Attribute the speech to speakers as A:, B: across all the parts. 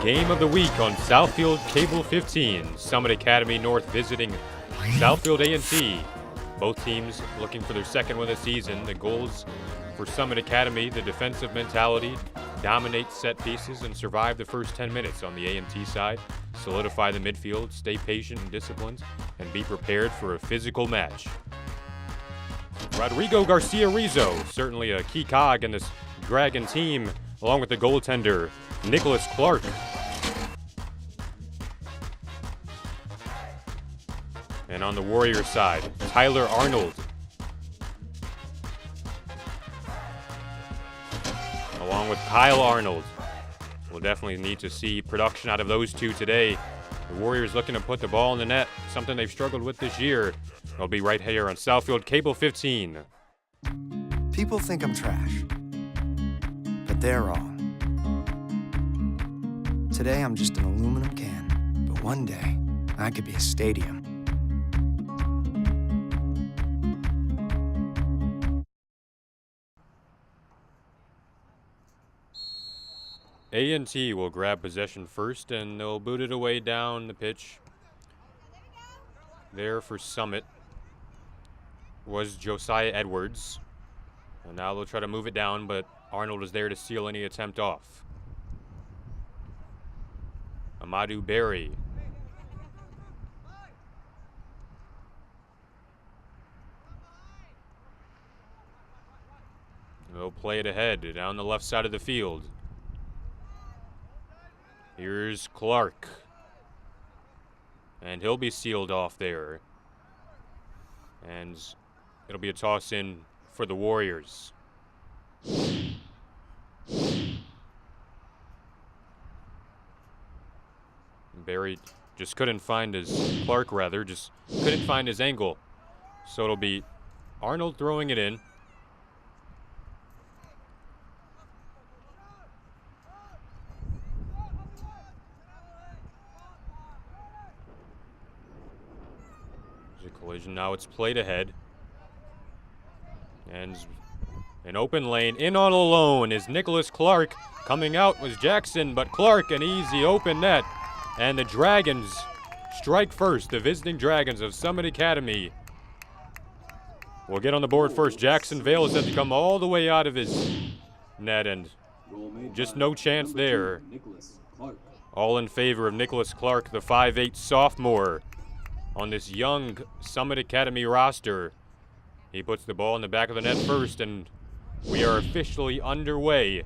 A: game of the week on Southfield Cable 15. Summit Academy North visiting Southfield A&T. Both teams looking for their second win of the season. The goals for Summit Academy, the defensive mentality, dominate set pieces and survive the first 10 minutes on the A&T side, solidify the midfield, stay patient and disciplined, and be prepared for a physical match. Rodrigo Garcia-Rizzo, certainly a key cog in this Dragon team, along with the goaltender, Nicholas Clark. And on the Warriors side, Tyler Arnold. Along with Kyle Arnold. We'll definitely need to see production out of those two today. The Warriors looking to put the ball in the net, something they've struggled with this year. They'll be right here on Southfield Cable 15.
B: People think I'm trash, but they're wrong. Today I'm just an aluminum can, but one day I could be a stadium.
A: A&T will grab possession first, and they'll boot it away down the pitch. There for Summit was Josiah Edwards. And now they'll try to move it down, but Arnold is there to seal any attempt off. Amadou Berry. They'll play it ahead down the left side of the field. Here's Clark. And he'll be sealed off there. And it'll be a toss in for the Warriors. Barry just couldn't find his, Clark rather, just couldn't find his angle. So it'll be Arnold throwing it in. Collision. Now it's played ahead. And an open lane. In on alone is Nicholas Clark. Coming out was Jackson, but Clark an easy open net. And the Dragons strike first. The visiting Dragons of Summit Academy will get on the board first. Jackson Vale has had to come all the way out of his net, and just no chance there. All in favor of Nicholas Clark, the 5'8" sophomore. On this young Summit Academy roster. He puts the ball in the back of the net first, and we are officially underway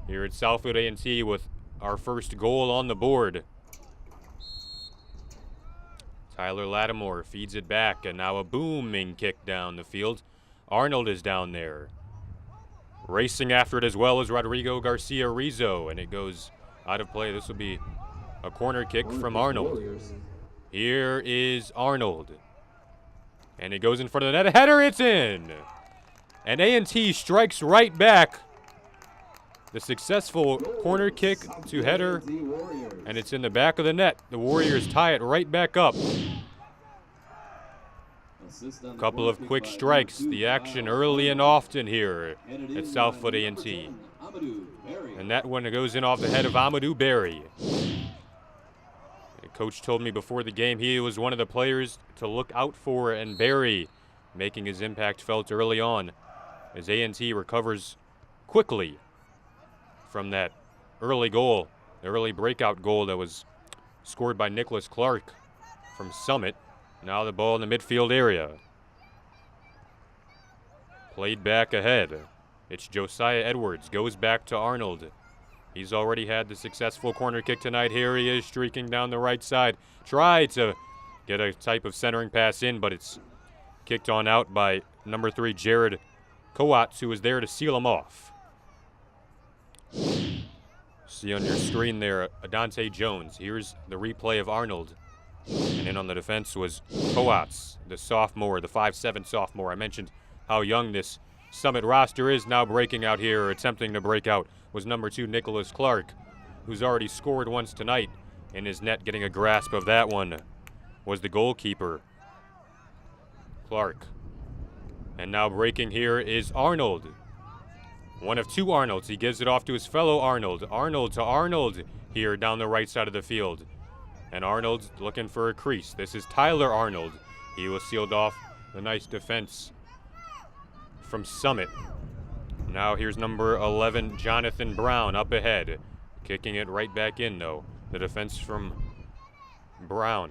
A: here at Southfield A&T with our first goal on the board. Tyler Lattimore feeds it back, and now a booming kick down the field. Arnold is down there. Racing after it as well as Rodrigo Garcia-Rizzo, and it goes out of play. This will be a corner kick from Arnold. Here is Arnold. And it goes in front of the net. A header, it's in. And A&T strikes right back. The successful corner kick to header. And it's in the back of the net. The Warriors tie it right back up. A couple of quick strikes. The action early and often here at Southfield A&T. And that one goes in off the head of Amadou Berry. Coach told me before the game he was one of the players to look out for, and Barry making his impact felt early on as A&T recovers quickly from that early goal, the early breakout goal that was scored by Nicholas Clark from Summit. Now the ball in the midfield area. Played back ahead. It's Josiah Edwards, goes back to Arnold. He's already had the successful corner kick tonight. Here he is streaking down the right side. Tried to get a type of centering pass in, but it's kicked on out by number 3, Jared Kowatz, who was there to seal him off. See on your screen there, Adante Jones. Here's the replay of Arnold. And in on the defense was Kowatz, the sophomore, the 5'7" sophomore. I mentioned how young this Summit roster is. Now breaking out here, or attempting to break out, was number 2, Nicholas Clark, who's already scored once tonight. In his net, getting a grasp of that one, was the goalkeeper, Clark. And now breaking here is Arnold. One of two Arnolds. He gives it off to his fellow Arnold. Arnold to Arnold here down the right side of the field. And Arnold's looking for a crease. This is Tyler Arnold. He was sealed off. The nice defense from Summit. Now here's number 11, Jonathan Brown, up ahead. Kicking it right back in, though. The defense from Brown.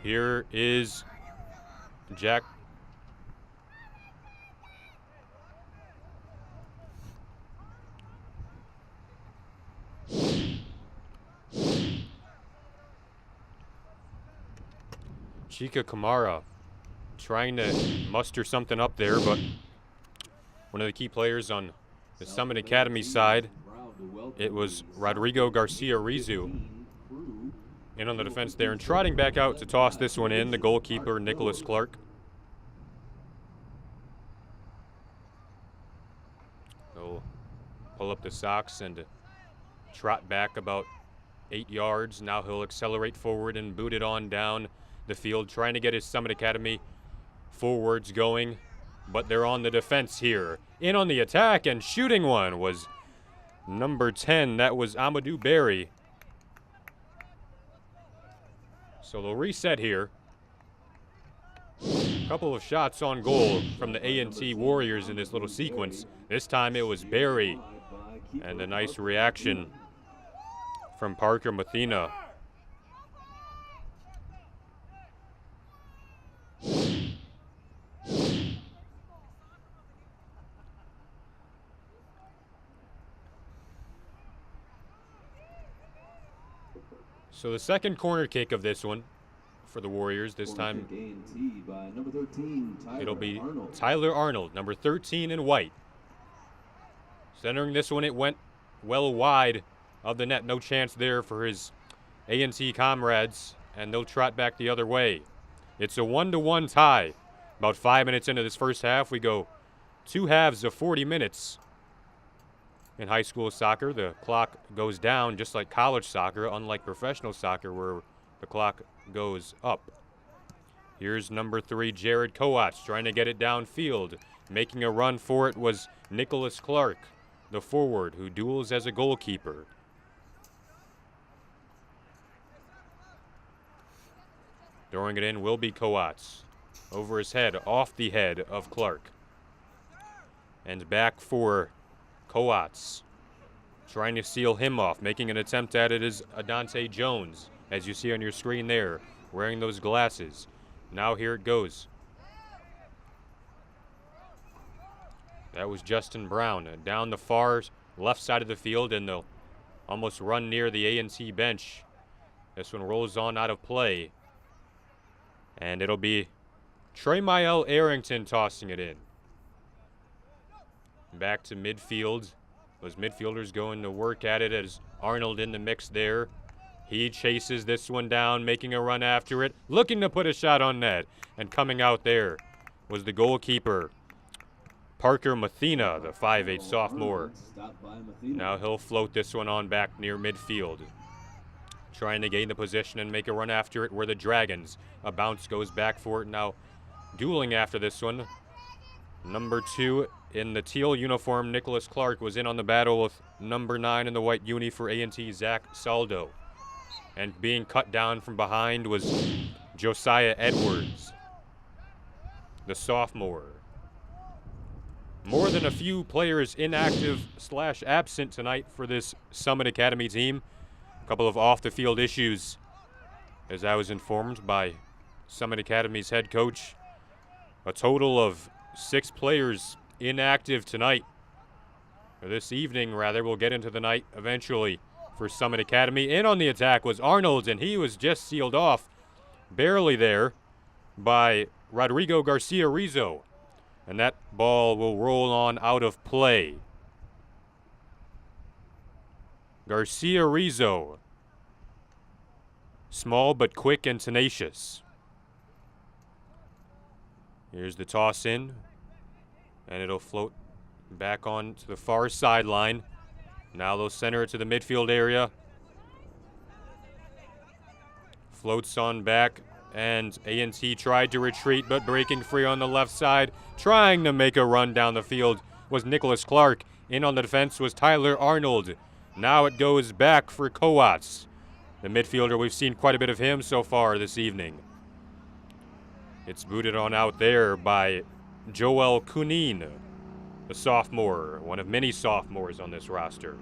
A: Here is Jack. Chika Kamara trying to muster something up there, but one of the key players on the Summit Academy side, it was Rodrigo Garcia Rizu in on the defense there, and trotting back out to toss this one in, the goalkeeper, Nicholas Clark. He'll pull up the socks and trot back about 8 yards. Now he'll accelerate forward and boot it on down the field, trying to get his Summit Academy forwards going, but they're on the defense here. In on the attack and shooting one was number 10. That was Amadou Berry. So they'll reset here. A couple of shots on goal from the A&T Warriors in this little sequence. This time it was Berry, and a nice reaction from Parker Mathena. So the second corner kick of this one for the Warriors. This time it'll be Tyler Arnold, number 13 in white. Centering this one, it went well wide of the net. No chance there for his A&T comrades, and they'll trot back the other way. It's a 1-1 tie. About 5 minutes into this first half, we go 2 halves of 40 minutes. In high school soccer, the clock goes down just like college soccer, unlike professional soccer where the clock goes up. Here's number 3, Jared Coates, trying to get it downfield. Making a run for it was Nicholas Clark, the forward who duels as a goalkeeper. Throwing it in will be Coates. Over his head, off the head of Clark. And back for Coates, trying to seal him off. Making an attempt at it is Adante Jones, as you see on your screen there, wearing those glasses. Now here it goes. That was Justin Brown down the far left side of the field, and they'll almost run near the A&T bench. This one rolls on out of play, and it'll be Tremael Arrington tossing it in. Back to midfield. Those midfielders going to work at it as Arnold in the mix there. He chases this one down, making a run after it, looking to put a shot on net. And coming out there was the goalkeeper, Parker Mathena, the 5'8" sophomore. Now he'll float this one on back near midfield. Trying to gain the position and make a run after it were the Dragons. A bounce goes back for it now. Dueling after this one. Number 2 in the teal uniform, Nicholas Clark, was in on the battle with number 9 in the white uni for A&T, Zach Saldo. And being cut down from behind was Josiah Edwards, the sophomore. More than a few players inactive/absent tonight for this Summit Academy team. A couple of off-the-field issues, as I was informed by Summit Academy's head coach. A total of 6 players inactive tonight, or this evening rather. We'll get into the night eventually for Summit Academy. In on the attack was Arnold, and he was just sealed off barely there by Rodrigo Garcia Rizo, and that ball will roll on out of play. Garcia Rizo, small but quick and tenacious. Here's the toss in, and it'll float back on to the far sideline. Now they'll center it to the midfield area. Floats on back And A&T tried to retreat, but breaking free on the left side, trying to make a run down the field was Nicholas Clark. In on the defense was Tyler Arnold. Now it goes back for Coates, the midfielder. We've seen quite a bit of him so far this evening. It's booted on out there by Joel Kunin, the sophomore, one of many sophomores on this roster.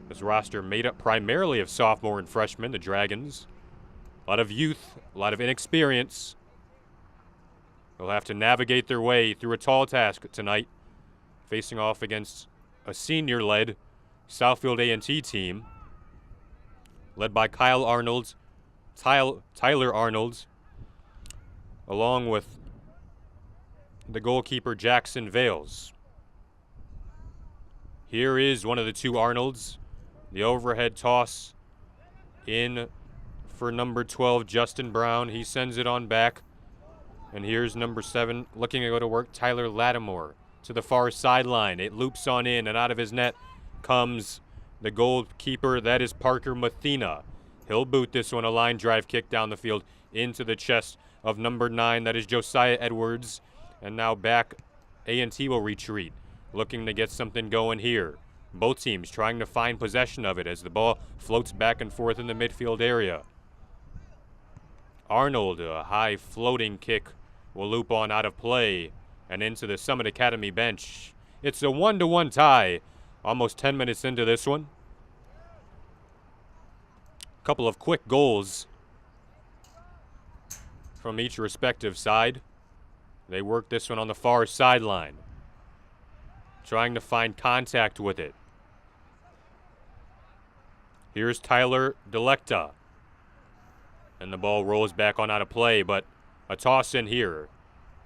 A: This roster made up primarily of sophomore and freshmen, the Dragons. A lot of youth, a lot of inexperience. They'll have to navigate their way through a tall task tonight, facing off against a senior-led Southfield A&T team, led by Kyle Arnold, Tyler Arnold, along with the goalkeeper Jackson Vales. Here is one of the two Arnolds. The overhead toss in for number 12, Justin Brown. He sends it on back. And here's number 7, looking to go to work, Tyler Lattimore, to the far sideline. It loops on in, and out of his net comes the goalkeeper. That is Parker Mathena. He'll boot this one, a line drive kick down the field into the chest of number 9. That is Josiah Edwards. And now back, A&T will retreat, looking to get something going here. Both teams trying to find possession of it as the ball floats back and forth in the midfield area. Arnold, a high floating kick, will loop on out of play and into the Summit Academy bench. It's a 1-1 tie, almost 10 minutes into this one. A couple of quick goals from each respective side. They work this one on the far sideline, trying to find contact with it. Here's Tyler Delecta. And the ball rolls back on out of play, but a toss in here.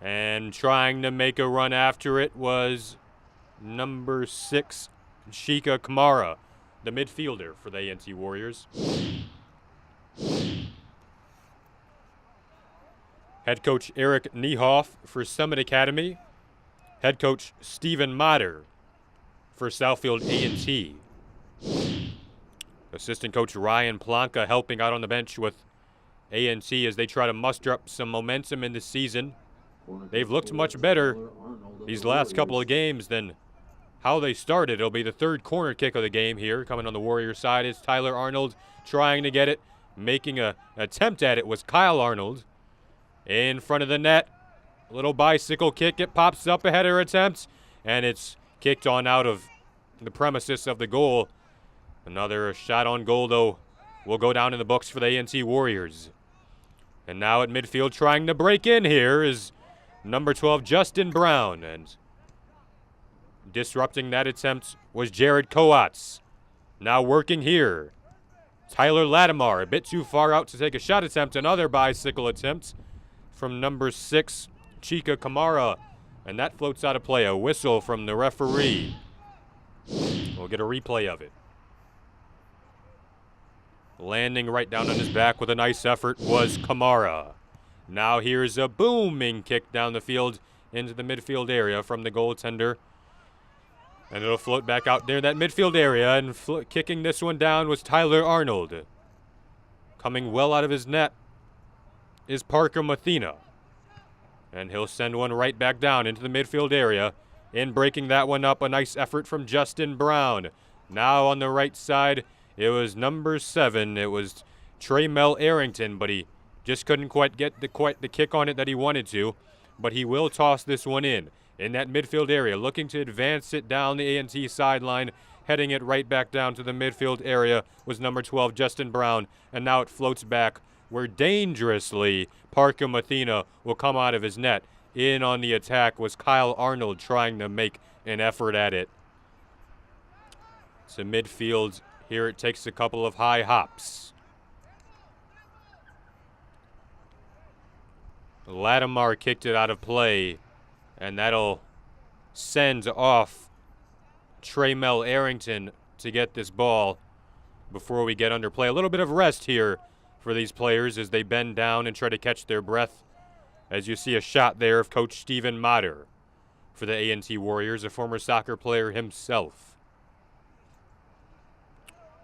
A: And trying to make a run after it was number 6, Shika Kamara, the midfielder for the A&T Warriors. Head coach Eric Niehoff for Summit Academy. Head coach Stephen Motter for Southfield A&T. Assistant coach Ryan Planka helping out on the bench with A&T as they try to muster up some momentum in the season. They've looked much better these last couple of games than how they started. It'll be the third corner kick of the game here. Coming on the Warriors side is Tyler Arnold trying to get it. Making an attempt at it was Kyle Arnold. In front of the net. A little bicycle kick. It pops up ahead of her attempt. And it's kicked on out of the premises of the goal. Another shot on goal, though, will go down in the books for the A&T Warriors. And now at midfield trying to break in here is number 12, Justin Brown. And disrupting that attempt was Jared Coates. Now working here. Tyler Lattimore, a bit too far out to take a shot attempt. Another bicycle attempt from number 6, Chika Kamara. And that floats out of play. A whistle from the referee. We'll get a replay of it. Landing right down on his back with a nice effort was Kamara. Now here's a booming kick down the field into the midfield area from the goaltender. And it'll float back out there in that midfield area. And kicking this one down was Tyler Arnold. Coming well out of his net is Parker Mathena. And he'll send one right back down into the midfield area. In breaking that one up, a nice effort from Justin Brown. Now on the right side, it was number 7. It was Trey Mel Arrington, but he just couldn't quite get the kick on it that he wanted to. But he will toss this one in that midfield area, looking to advance it down the A&T sideline. Heading it right back down to the midfield area was number 12, Justin Brown. And now it floats back where dangerously Parker Mathena will come out of his net. In on the attack was Kyle Arnold trying to make an effort at it. To midfield. Here it takes a couple of high hops. Lattimore kicked it out of play, and that'll send off Trey Mel Arrington to get this ball before we get under play. A little bit of rest here for these players as they bend down and try to catch their breath. As you see a shot there of Coach Stephen Motter for the A&T Warriors, a former soccer player himself.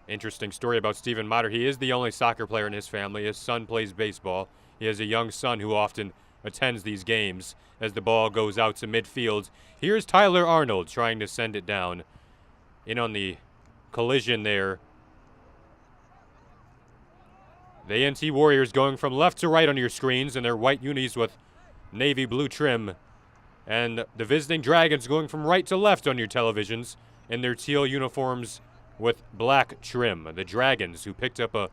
A: Interesting story about Stephen Motter. He is the only soccer player in his family. His son plays baseball. He has a young son who often attends these games as the ball goes out to midfield. Here's Tyler Arnold trying to send it down. In on the collision there. The A&T Warriors going from left to right on your screens in their white unis with navy blue trim. And the visiting Dragons going from right to left on your televisions in their teal uniforms with black trim. The Dragons, who picked up a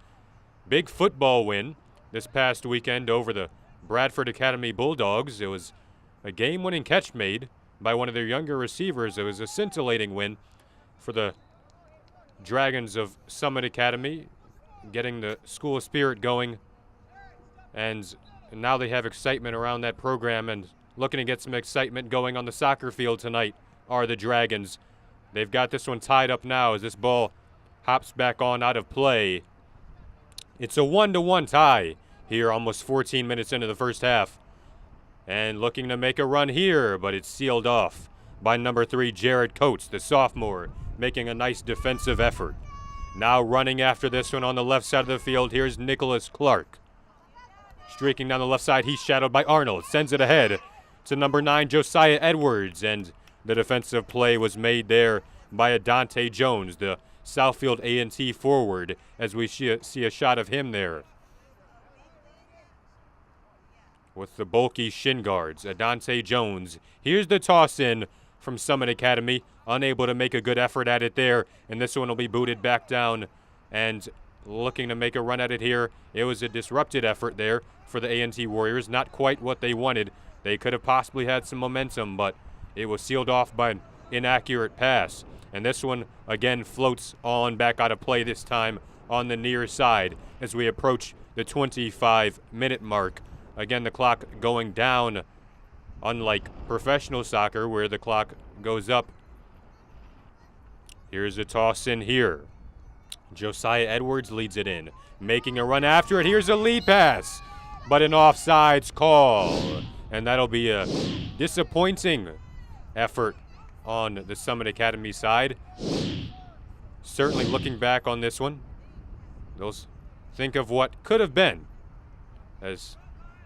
A: big football win this past weekend over the Bradford Academy Bulldogs. It was a game-winning catch made by one of their younger receivers. It was a scintillating win for the Dragons of Summit Academy, getting the school spirit going. And now they have excitement around that program, and looking to get some excitement going on the soccer field tonight are the Dragons. They've got this one tied up now as this ball hops back on out of play. It's a 1-1 tie here, almost 14 minutes into the first half. And looking to make a run here, but it's sealed off by number 3, Jared Coates, the sophomore, making a nice defensive effort. Now running after this one on the left side of the field, here's Nicholas Clark. Streaking down the left side, he's shadowed by Arnold. Sends it ahead to number 9, Josiah Edwards. And the defensive play was made there by Adante Jones, the Southfield A&T forward, as we see a shot of him there. With the bulky shin guards, Adante Jones. Here's the toss in from Summit Academy. Unable to make a good effort at it there. And this one will be booted back down. And looking to make a run at it here. It was a disrupted effort there for the A&T Warriors. Not quite what they wanted. They could have possibly had some momentum, but it was sealed off by an inaccurate pass. And this one, again, floats on back out of play, this time on the near side as we approach the 25-minute mark. Again, the clock going down, unlike professional soccer where the clock goes up. Here's a toss in here. Josiah Edwards leads it in, making a run after it. Here's a lead pass, but an offsides call. And that'll be a disappointing effort on the Summit Academy side. Certainly looking back on this one, they'll think of what could have been, as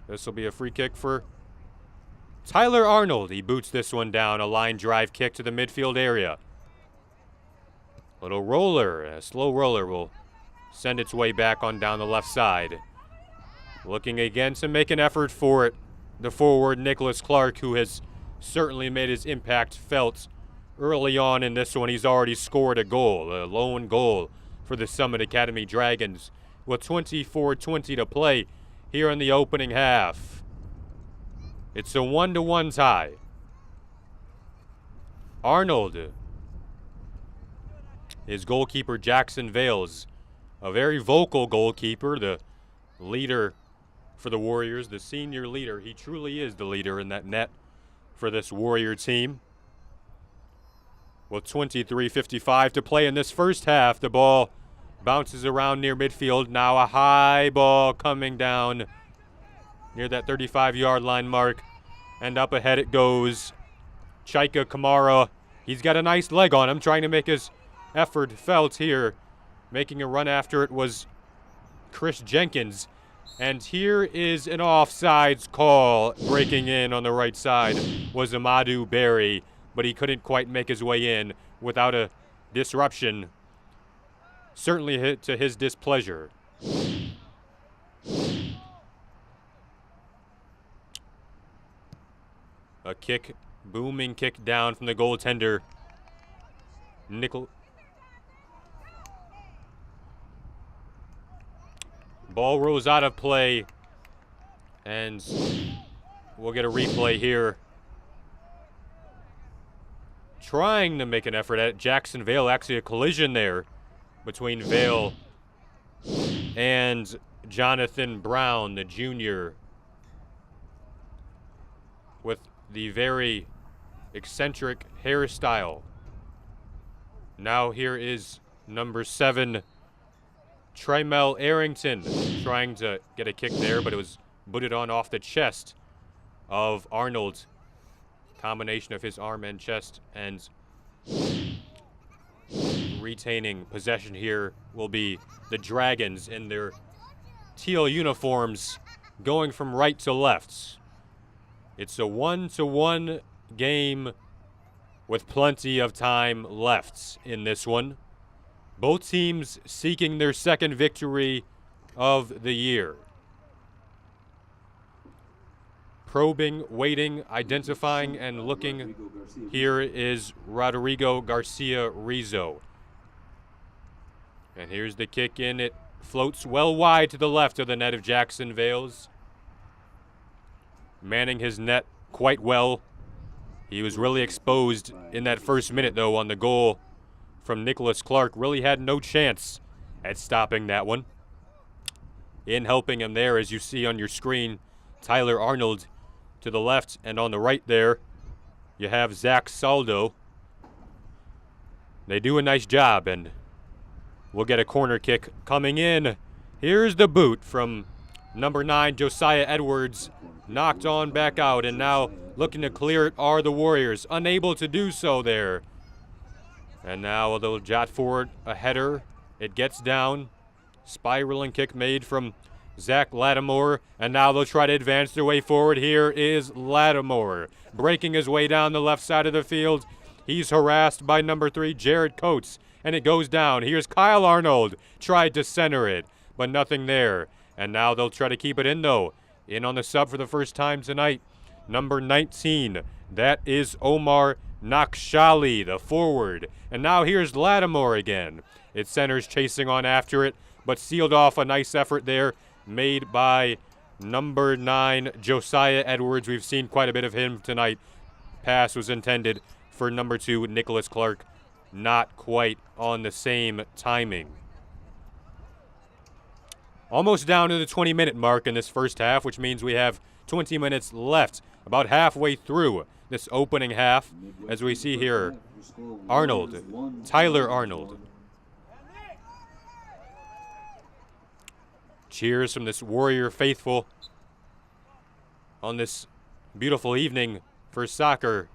A: this will be a free kick for Tyler Arnold. He boots this one down, a line drive kick to the midfield area. Little roller, a slow roller will send its way back on down the left side. Looking again to make an effort for it, the forward Nicholas Clark, who has certainly made his impact felt early on in this one. He's already scored a goal, a lone goal for the Summit Academy Dragons with 24:20 to play here in the opening half. It's a 1-1 tie. Arnold, his goalkeeper Jackson Vales, a very vocal goalkeeper, the leader for the Warriors, the senior leader. He truly is the leader in that net for this Warrior team. With 23:55 to play in this first half, the ball bounces around near midfield. Now a high ball coming down near that 35-yard line mark. And up ahead it goes. Chaika Kamara, he's got a nice leg on him, trying to make his effort felt here. Making a run after it was Chris Jenkins. And here is an offsides call. Breaking in on the right side was Amadou Berry, but he couldn't quite make his way in without a disruption. Certainly hit to his displeasure. A kick, booming kick down from the goaltender. Ball rolls out of play, and we'll get a replay here. Trying to make an effort at it. Jackson Vale, actually a collision there between Vale and Jonathan Brown, the junior, with the very eccentric hairstyle. Now here is number 7, Tremel Arrington, trying to get a kick there, but it was booted on off the chest of Arnold. Combination of his arm and chest, and retaining possession here will be the Dragons in their teal uniforms going from right to left. It's a 1-1 game with plenty of time left in this one. Both teams seeking their second victory of the year. Probing, waiting, identifying, and looking. Here is Rodrigo Garcia Rizzo. And here's the kick in. It floats well wide to the left of the net of Jackson Vales. Manning his net quite well. He was really exposed in that first minute, though, on the goal from Nicholas Clark. Really had no chance at stopping that one. In helping him there, as you see on your screen, Tyler Arnold to the left, and on the right there, you have Zach Saldo. They do a nice job, and we'll get a corner kick coming in. Here's the boot from number 9, Josiah Edwards. Knocked on back out, and now looking to clear it are the Warriors. Unable to do so there. And now they'll jot forward a header. It gets down. Spiraling kick made from Zach Lattimore, and now they'll try to advance their way forward. Here is Lattimore, breaking his way down the left side of the field. He's harassed by number 3, Jared Coates, and it goes down. Here's Kyle Arnold, tried to center it, but nothing there. And now they'll try to keep it in, though. In on the sub for the first time tonight, number 19. That is Omar Nakshali, the forward. And now here's Lattimore again. It centers chasing on after it, but sealed off. A nice effort there made by number 9, Josiah Edwards. We've seen quite a bit of him tonight. Pass was intended for number 2, Nicholas Clark. Not quite on the same timing. Almost down to the 20-minute mark in this first half, which means we have 20 minutes left. About halfway through this opening half, as we see here, Arnold, Tyler Arnold. Cheers from this Warrior faithful on this beautiful evening for soccer.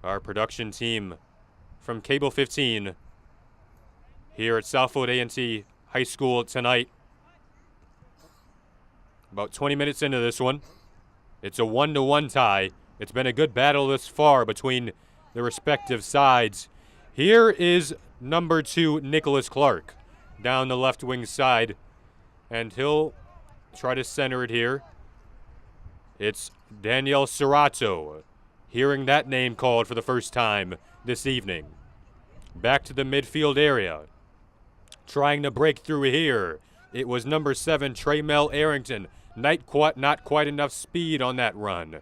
A: Our production team from Cable 15 here at Southfield A&T High School tonight. About 20 minutes into this one. It's a 1-1 tie. It's been a good battle thus far between the respective sides. Here is number 2, Nicholas Clark, down the left wing side, and he'll try to center it here. It's Daniel Serrato, hearing that name called for the first time this evening. Back to the midfield area, trying to break through here. It was number 7, Traymel Arrington. Not quite enough speed on that run.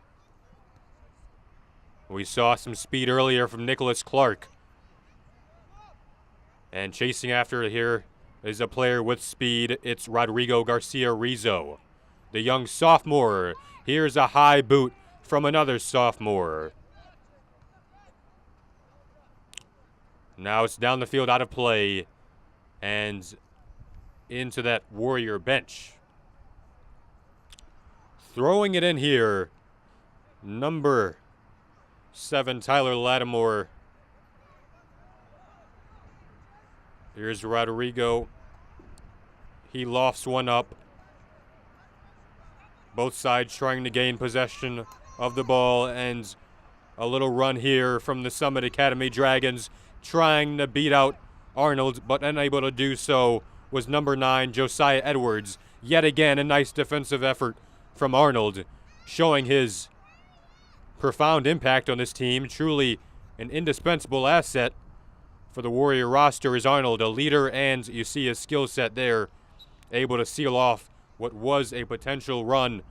A: We saw some speed earlier from Nicholas Clark. And chasing after it here is a player with speed. It's Rodrigo Garcia Rizzo, the young sophomore. Here's a high boot from another sophomore. Now it's down the field, out of play, and into that Warrior bench. Throwing it in here, number 7, Tyler Lattimore. Here's Rodrigo. He lofts one up. Both sides trying to gain possession of the ball, and a little run here from the Summit Academy Dragons, trying to beat out Arnold, but unable to do so was number 9, Josiah Edwards. Yet again, a nice defensive effort from Arnold, showing his profound impact on this team. Truly an indispensable asset for the Warrior roster is Arnold, a leader, and you see his skill set there, able to seal off what was a potential run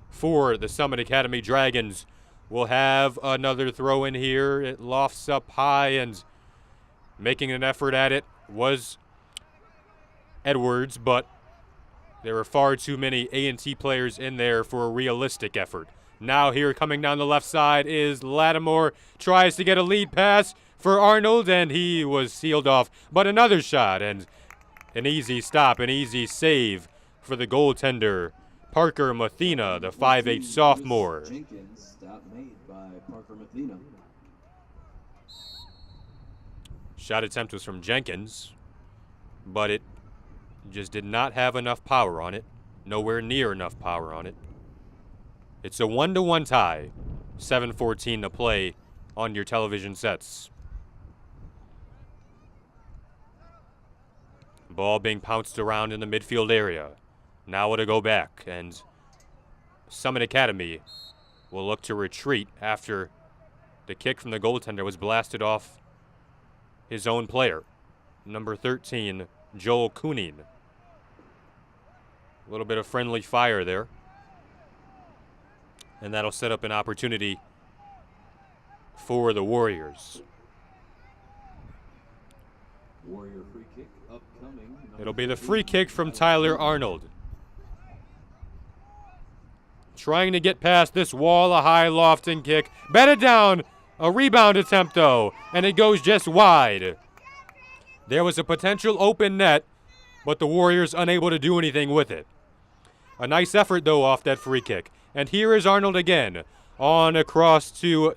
A: for the Summit Academy Dragons. We'll have another throw in here. It lofts up high, and making an effort at it was Edwards, but there were far too many A&T players in there for a realistic effort. Now here coming down the left side is Lattimore. Tries to get a lead pass for Arnold, and he was sealed off. But another shot, and an easy stop, an easy save for the goaltender, Parker Mathena, the 5'8 sophomore.
C: Jenkins, stop made by Parker Mathena.
A: Shot attempt was from Jenkins, but it just did not have enough power on it. Nowhere near enough power on it. It's a 1-1 tie. 7:14 to play on your television sets. Ball being pounced around in the midfield area. Now it'll go back, and Summit Academy will look to retreat after the kick from the goaltender was blasted off his own player, number 13, Joel Kunin. A little bit of friendly fire there. And that'll set up an opportunity for the Warriors.
C: Warrior free kick upcoming.
A: It'll be the free kick from Tyler Arnold. Trying to get past this wall, a high lofting kick. Batted down. A rebound attempt, though, and it goes just wide. There was a potential open net, but the Warriors unable to do anything with it. A nice effort, though, off that free kick. And here is Arnold again, on across to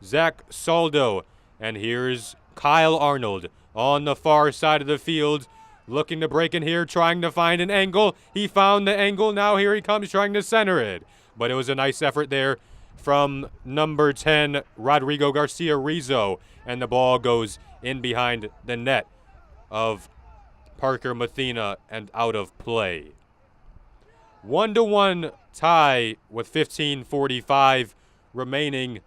A: Zach Saldo. And here's Kyle Arnold on the far side of the field, looking to break in here, trying to find an angle. He found the angle. Now here he comes trying to center it. But it was a nice effort there from number 10, Rodrigo Garcia Rizzo. And the ball goes in behind the net of Parker Mathena and out of play. 1-1 tie with 15:45 remaining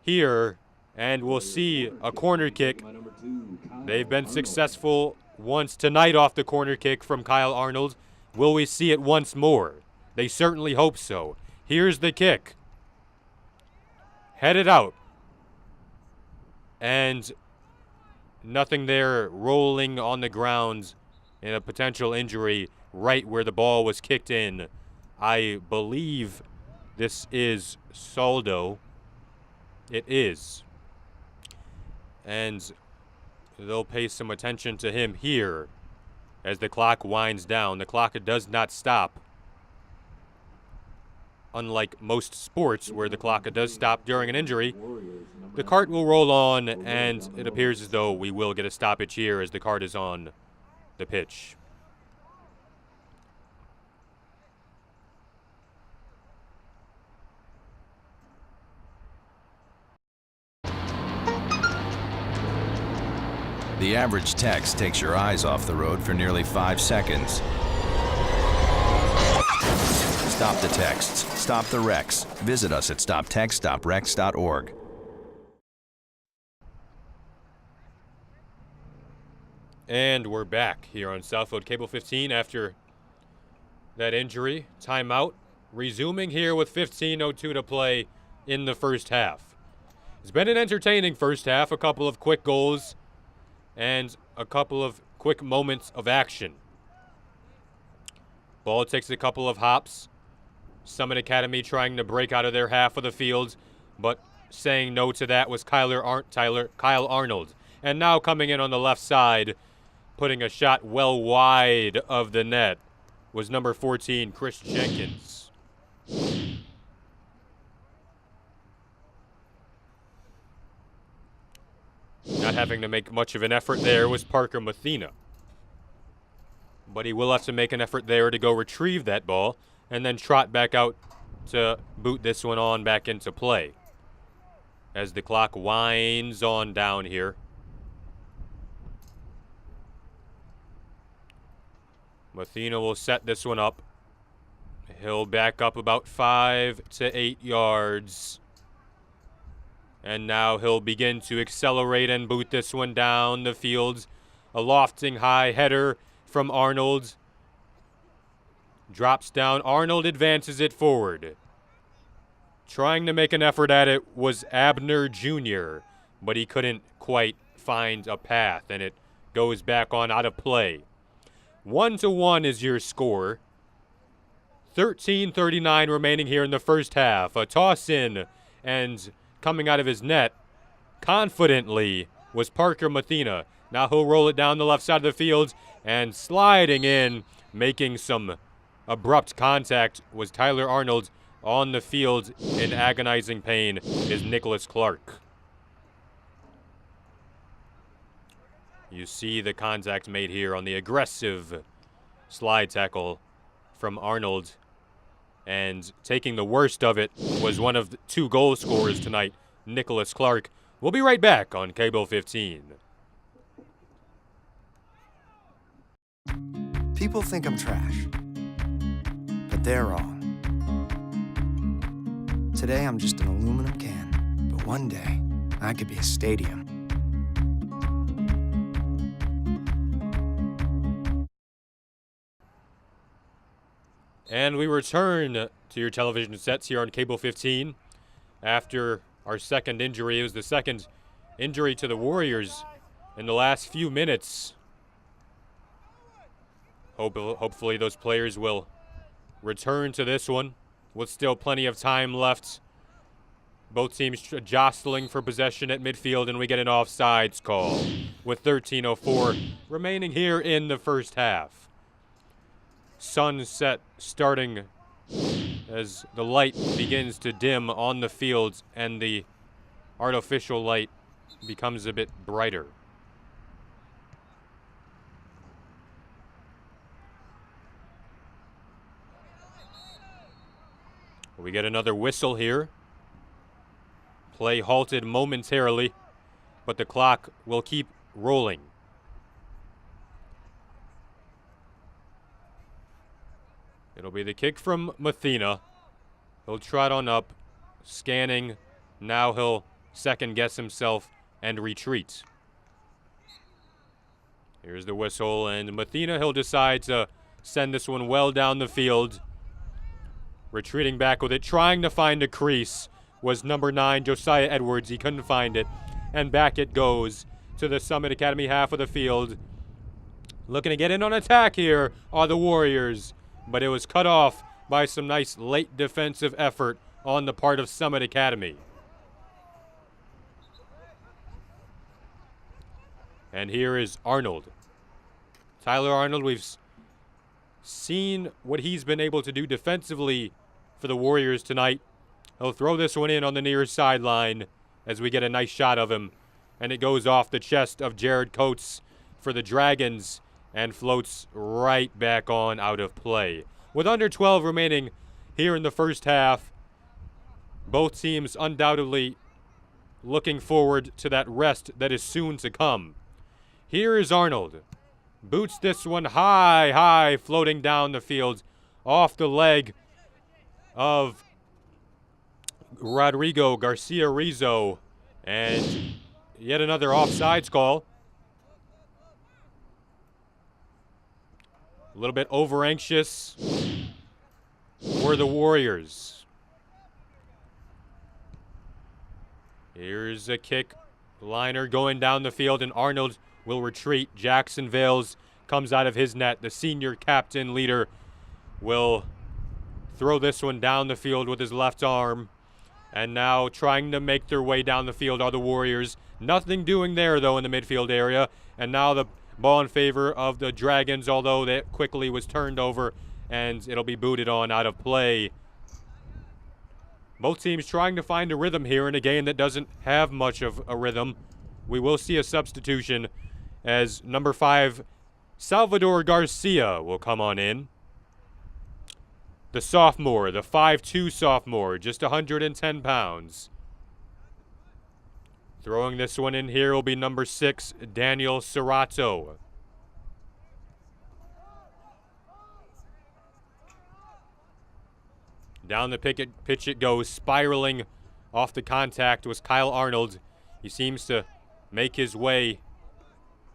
A: here. And we'll see a corner kick. They've been successful once tonight off the corner kick from Kyle Arnold. Will we see it once more? They certainly hope so. Here's the kick. Headed out. And nothing there, rolling on the ground in a potential injury right where the ball was kicked in. I believe this is Saldo. It is. And they'll pay some attention to him here as the clock winds down. The clock does not stop. Unlike most sports where the clock does stop during an injury, the cart will roll on, and it appears as though we will get a stoppage here as the cart is on the pitch.
D: The average text takes your eyes off the road for nearly 5 seconds. Stop the texts. Stop the wrecks. Visit us at stoptextstopwrecks.org.
A: And we're back here on Southfield Cable 15 after that injury. Timeout. Resuming here with 15:02 to play in the first half. It's been an entertaining first half. A couple of quick goals and a couple of quick moments of action. Ball takes a couple of hops. Summit Academy trying to break out of their half of the field, but saying no to that was Kyle Arnold. And now coming in on the left side, putting a shot well wide of the net, was number 14, Chris Jenkins. Not having to make much of an effort there was Parker Mathena. But he will have to make an effort there to go retrieve that ball and then trot back out to boot this one on back into play as the clock winds on down here. Mathena will set this one up. He'll back up about 5 to 8 yards. And now he'll begin to accelerate and boot this one down the field. A lofting high header from Arnold. Drops down. Arnold advances it forward. Trying to make an effort at it was Abner Jr., but he couldn't quite find a path, and it goes back on out of play. 1-1 is your score. 13:39 remaining here in the first half. A toss in, and coming out of his net confidently was Parker Mathena. Now he'll roll it down the left side of the field, and sliding in, making some abrupt contact was Tyler Arnold. On the field in agonizing pain is Nicholas Clark. You see the contact made here on the aggressive slide tackle from Arnold. And taking the worst of it was one of the 2 goal scorers tonight, Nicholas Clark. We'll be right back on Cable 15.
B: People think I'm trash, but they're wrong. Today I'm just an aluminum can, but one day I could be a stadium.
A: And we return to your television sets here on Cable 15 after our second injury. It was the second injury to the Warriors in the last few minutes. Hopefully those players will return to this one with still plenty of time left. Both teams jostling for possession at midfield, and we get an offsides call with 13:04 remaining here in the first half. Sunset starting as the light begins to dim on the fields and the artificial light becomes a bit brighter. We get another whistle here. Play halted momentarily, but the clock will keep rolling. It'll be the kick from Mathena. He'll trot on up, scanning. Now he'll second guess himself and retreat. Here's the whistle, and Mathena, he'll decide to send this one well down the field. Retreating back with it, trying to find a crease, was number 9, Josiah Edwards. He couldn't find it. And back it goes to the Summit Academy half of the field. Looking to get in on attack here are the Warriors, but it was cut off by some nice late defensive effort on the part of Summit Academy. And here is Arnold. Tyler Arnold, we've seen what he's been able to do defensively for the Warriors tonight. He'll throw this one in on the near sideline as we get a nice shot of him. And it goes off the chest of Jared Coates for the Dragons and floats right back on out of play. With under 12 remaining here in the first half, both teams undoubtedly looking forward to that rest that is soon to come. Here is Arnold. Boots this one high, floating down the field off the leg of Rodrigo Garcia Rizzo. And yet another offsides call. A little bit over anxious were the Warriors. Here's a kick liner going down the field, and Arnold will retreat. Jackson Vales comes out of his net. The senior captain leader will throw this one down the field with his left arm. And now trying to make their way down the field are the Warriors. Nothing doing there, though, in the midfield area. And now the ball in favor of the Dragons, although that quickly was turned over, and it'll be booted on out of play. Both teams trying to find a rhythm here in a game that doesn't have much of a rhythm. We will see a substitution as number 5, Salvador Garcia, will come on in. The sophomore, the 5'2" sophomore, just 110 pounds. Throwing this one in here will be number 6, Daniel Serrato. Down the pitch it goes, spiraling off the contact was Kyle Arnold. He seems to make his way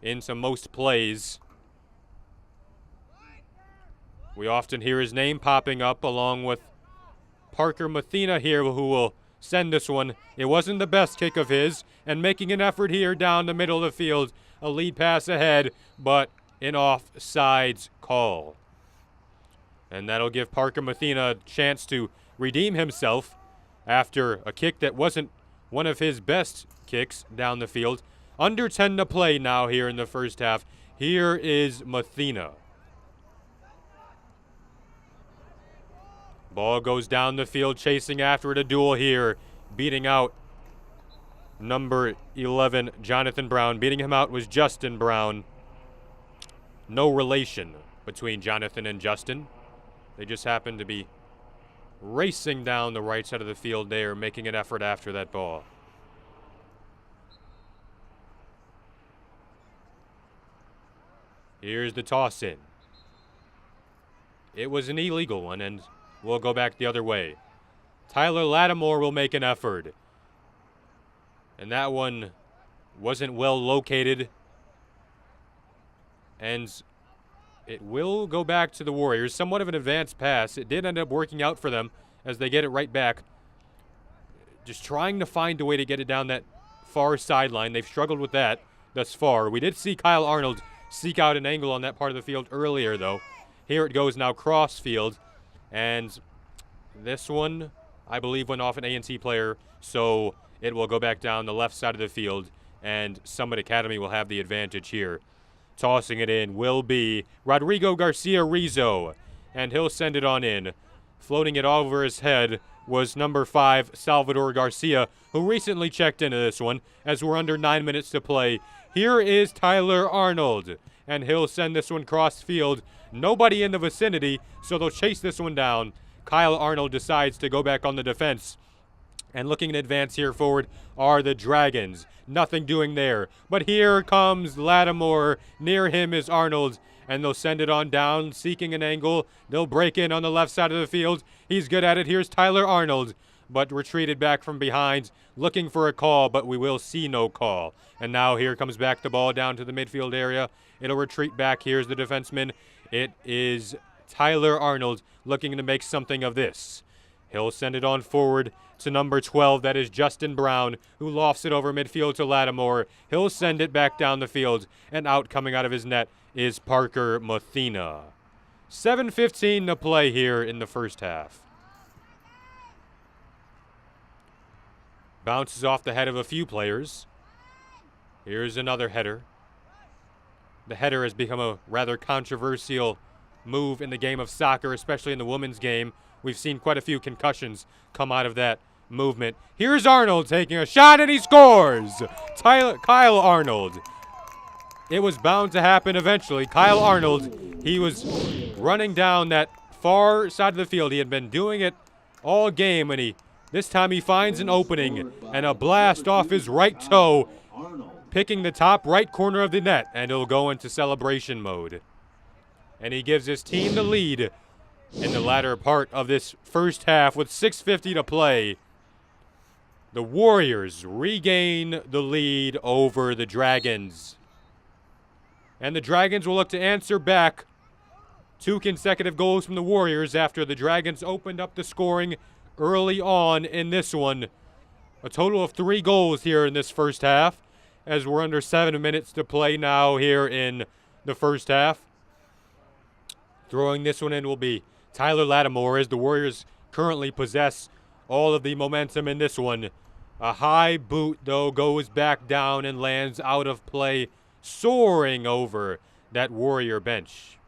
A: into most plays. We often hear his name popping up along with Parker Mathena here, who will send this one. It wasn't the best kick of his, and making an effort here down the middle of the field. A lead pass ahead, but an offsides call. And that'll give Parker Mathena a chance to redeem himself after a kick that wasn't one of his best kicks down the field. Under 10 to play now here in the first half. Here is Mathena. Ball goes down the field, chasing after it, a duel here. Beating out number 11, Jonathan Brown. Beating him out was Justin Brown. No relation between Jonathan and Justin. They just happened to be racing down the right side of the field there, making an effort after that ball. Here's the toss in. It was an illegal one, and we'll go back the other way. Tyler Lattimore will make an effort. And that one wasn't well located. And it will go back to the Warriors. Somewhat of an advanced pass. It did end up working out for them as they get it right back. Just trying to find a way to get it down that far sideline. They've struggled with that thus far. We did see Kyle Arnold seek out an angle on that part of the field earlier, though. Here it goes now cross field. And this one, I believe, went off an A&T player, so it will go back down the left side of the field, and Summit Academy will have the advantage here. Tossing it in will be Rodrigo Garcia Rizzo, and he'll send it on in. Floating it over his head was number 5, Salvador Garcia, who recently checked into this one, as we're under 9 minutes to play. Here is Tyler Arnold, and he'll send this one cross field. Nobody in the vicinity, so they'll chase this one down. Kyle Arnold decides to go back on the defense. And looking in advance here forward are the Dragons. Nothing doing there. But here comes Lattimore. Near him is Arnold. And they'll send it on down, seeking an angle. They'll break in on the left side of the field. He's good at it. Here's Tyler Arnold. But retreated back from behind, looking for a call, but we will see no call. And now here comes back the ball down to the midfield area. It'll retreat back. Here's the defenseman. It is Tyler Arnold looking to make something of this. He'll send it on forward to number 12. That is Justin Brown, who lofts it over midfield to Lattimore. He'll send it back down the field, and out coming out of his net is Parker Mathena. 7:15 to play here in the first half. Bounces off the head of a few players. Here's another header. The header has become a rather controversial move in the game of soccer, especially in the women's game. We've seen quite a few concussions come out of that movement. Here's Arnold taking a shot, and he scores! Kyle Arnold. It was bound to happen eventually. Kyle Arnold, he was running down that far side of the field. He had been doing it all game, and this time he finds an opening, and a blast off his right toe, picking the top right corner of the net, and he'll go into celebration mode. And he gives his team the lead in the latter part of this first half with 6:50 to play. The Warriors regain the lead over the Dragons. And the Dragons will look to answer back 2 consecutive goals from the Warriors after the Dragons opened up the scoring early on in this one. A total of 3 goals here in this first half, as we're under 7 minutes to play now here in the first half. Throwing this one in will be Tyler Lattimore, as the Warriors currently possess all of the momentum in this one. A high boot, though, goes back down and lands out of play, soaring over that Warrior bench.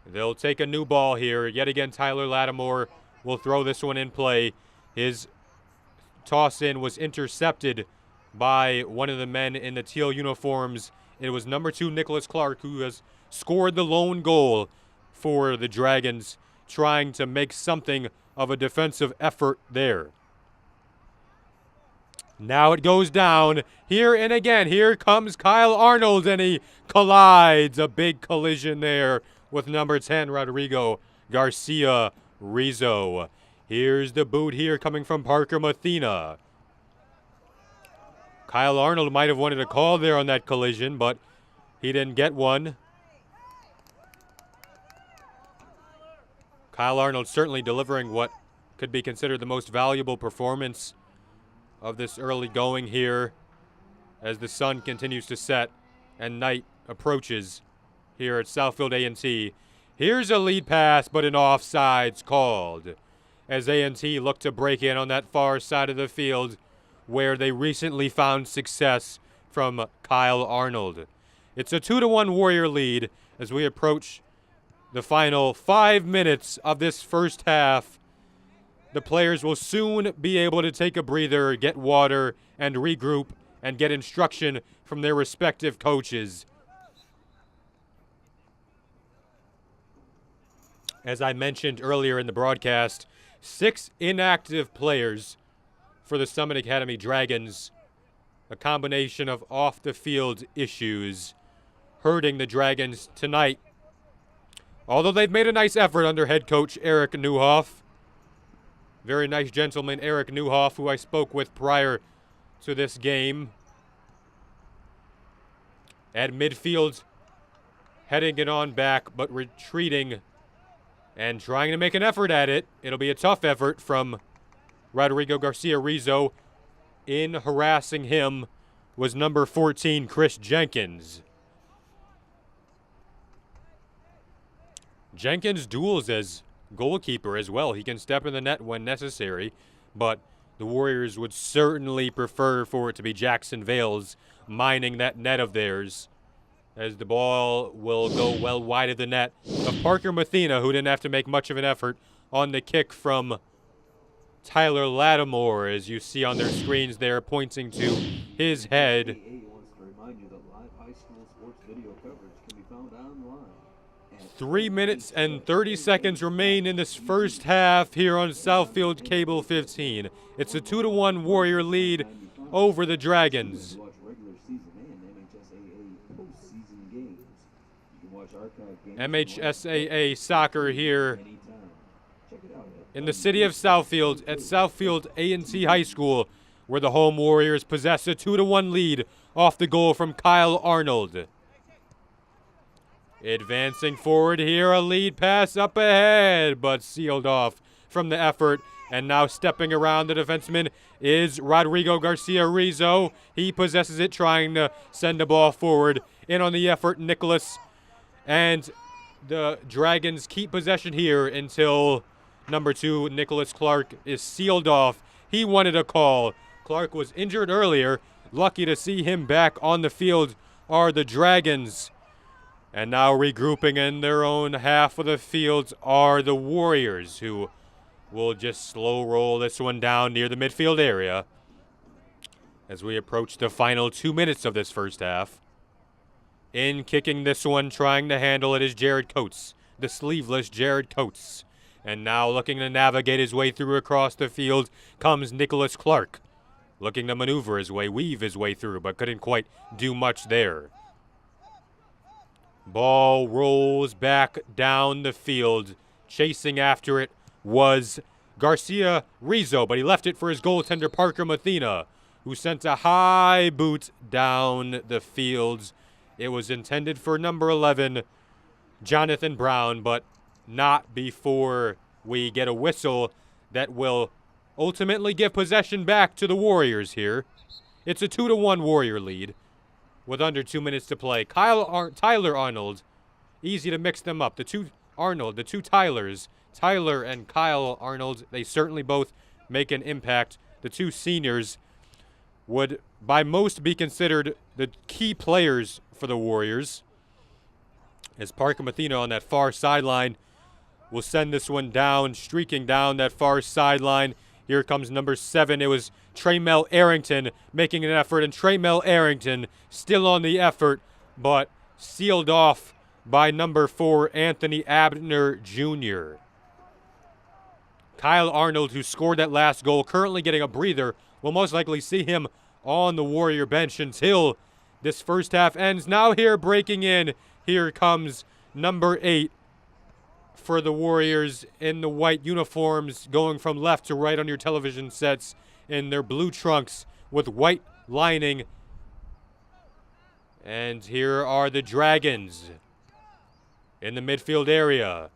A: They'll take a new ball here. Yet again, Tyler Lattimore will throw this one in play. His toss in was intercepted by one of the men in the teal uniforms. It was number 2, Nicholas Clark, who has scored the lone goal for the Dragons, trying to make something of a defensive effort there. Now it goes down here, and again, here comes Kyle Arnold, and he collides. A big collision there with number 10, Rodrigo Garcia Rizzo. Here's the boot here coming from Parker Mathena. Kyle Arnold might have wanted a call there on that collision, but he didn't get one. Kyle Arnold certainly delivering what could be considered the most valuable performance of this early going here as the sun continues to set and night approaches here at Southfield A&T. Here's a lead pass, but an offsides called as A&T look to break in on that far side of the field where they recently found success from Kyle Arnold. It's a 2-1 Warrior lead as we approach the final 5 minutes of this first half. The players will soon be able to take a breather, get water, and regroup, and get instruction from their respective coaches. As I mentioned earlier in the broadcast, 6 inactive players for the Summit Academy Dragons. A combination of off-the-field issues hurting the Dragons tonight. Although they've made a nice effort under head coach Eric Neuhoff. Very nice gentleman, Eric Neuhoff, who I spoke with prior to this game. At midfield, heading it on back, but retreating and trying to make an effort at it. It'll be a tough effort from Rodrigo Garcia Rizzo. In harassing him was number 14, Chris Jenkins. Jenkins duels as goalkeeper as well. He can step in the net when necessary, but the Warriors would certainly prefer for it to be Jackson Vales mining that net of theirs, as the ball will go well wide of the net of Parker Mathena, who didn't have to make much of an effort on the kick from Tyler Lattimore, as you see on their screens there, pointing to his head.
C: AA wants to remind you that live high school sports video coverage can be found online.
A: 3 minutes and 30 seconds remain in this first half here on Southfield Cable 15. It's a 2-1 Warrior lead over the Dragons.
C: Watch regular season and MHSAA postseason games. You can watch archive games
A: MHSAA soccer here
C: anytime. Check it out
A: in the city of Southfield at Southfield A&T High School, where the home Warriors possess a 2-1 lead off the goal from Kyle Arnold. Advancing forward here, a lead pass up ahead, but sealed off from the effort. And now stepping around the defenseman is Rodrigo Garcia Rizzo. He possesses it, trying to send the ball forward. In on the effort, Nicholas. And the Dragons keep possession here until number 2, Nicholas Clark, is sealed off. He wanted a call. Clark was injured earlier. Lucky to see him back on the field are the Dragons. And now regrouping in their own half of the field are the Warriors, who will just slow roll this one down near the midfield area as we approach the final 2 minutes of this first half. In kicking this one, trying to handle it, is Jared Coates, the sleeveless Jared Coates. And now looking to navigate his way through across the field comes Nicholas Clark, looking to maneuver his way, weave his way through, but couldn't quite do much there. Ball rolls back down the field. Chasing after it was Garcia Rizzo, but he left it for his goaltender Parker Mathena, who sent a high boot down the field. It was intended for number 11, Jonathan Brown, but not before we get a whistle that will ultimately give possession back to the Warriors here. It's a 2-1 Warrior lead with under 2 minutes to play. Tyler Arnold, easy to mix them up. The two Tylers, Tyler and Kyle Arnold, they certainly both make an impact. The two seniors would by most be considered the key players for the Warriors, as Parker Mathena on that far sideline will send this one down, streaking down that far sideline. Here comes number 7. It was Traymel Arrington making an effort, and Traymel Arrington still on the effort, but sealed off by number 4, Anthony Abner Jr. Kyle Arnold, who scored that last goal, currently getting a breather. We'll most likely see him on the Warrior bench until this first half ends. Now here breaking in, here comes number 8 for the Warriors in the white uniforms, going from left to right on your television sets in their blue trunks with white lining. And here are the Dragons in the midfield area.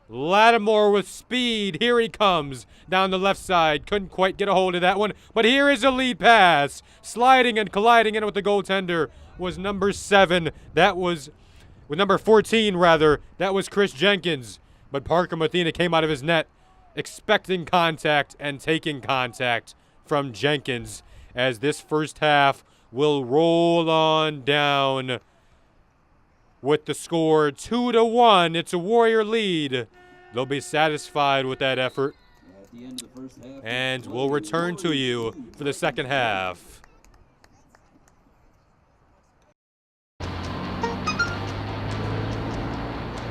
A: Lattimore with speed. Here he comes down the left side. Couldn't quite get a hold of that one, but here is a lead pass. Sliding and colliding in with the goaltender was number 7. That was, with number 14 rather, that was Chris Jenkins. But Parker Mathena came out of his net expecting contact and taking contact from Jenkins, as this first half will roll on down with the score 2-1. It's a Warrior lead. They'll be satisfied with that effort.
C: At the end of the first half,
A: And we'll return to you for the second half.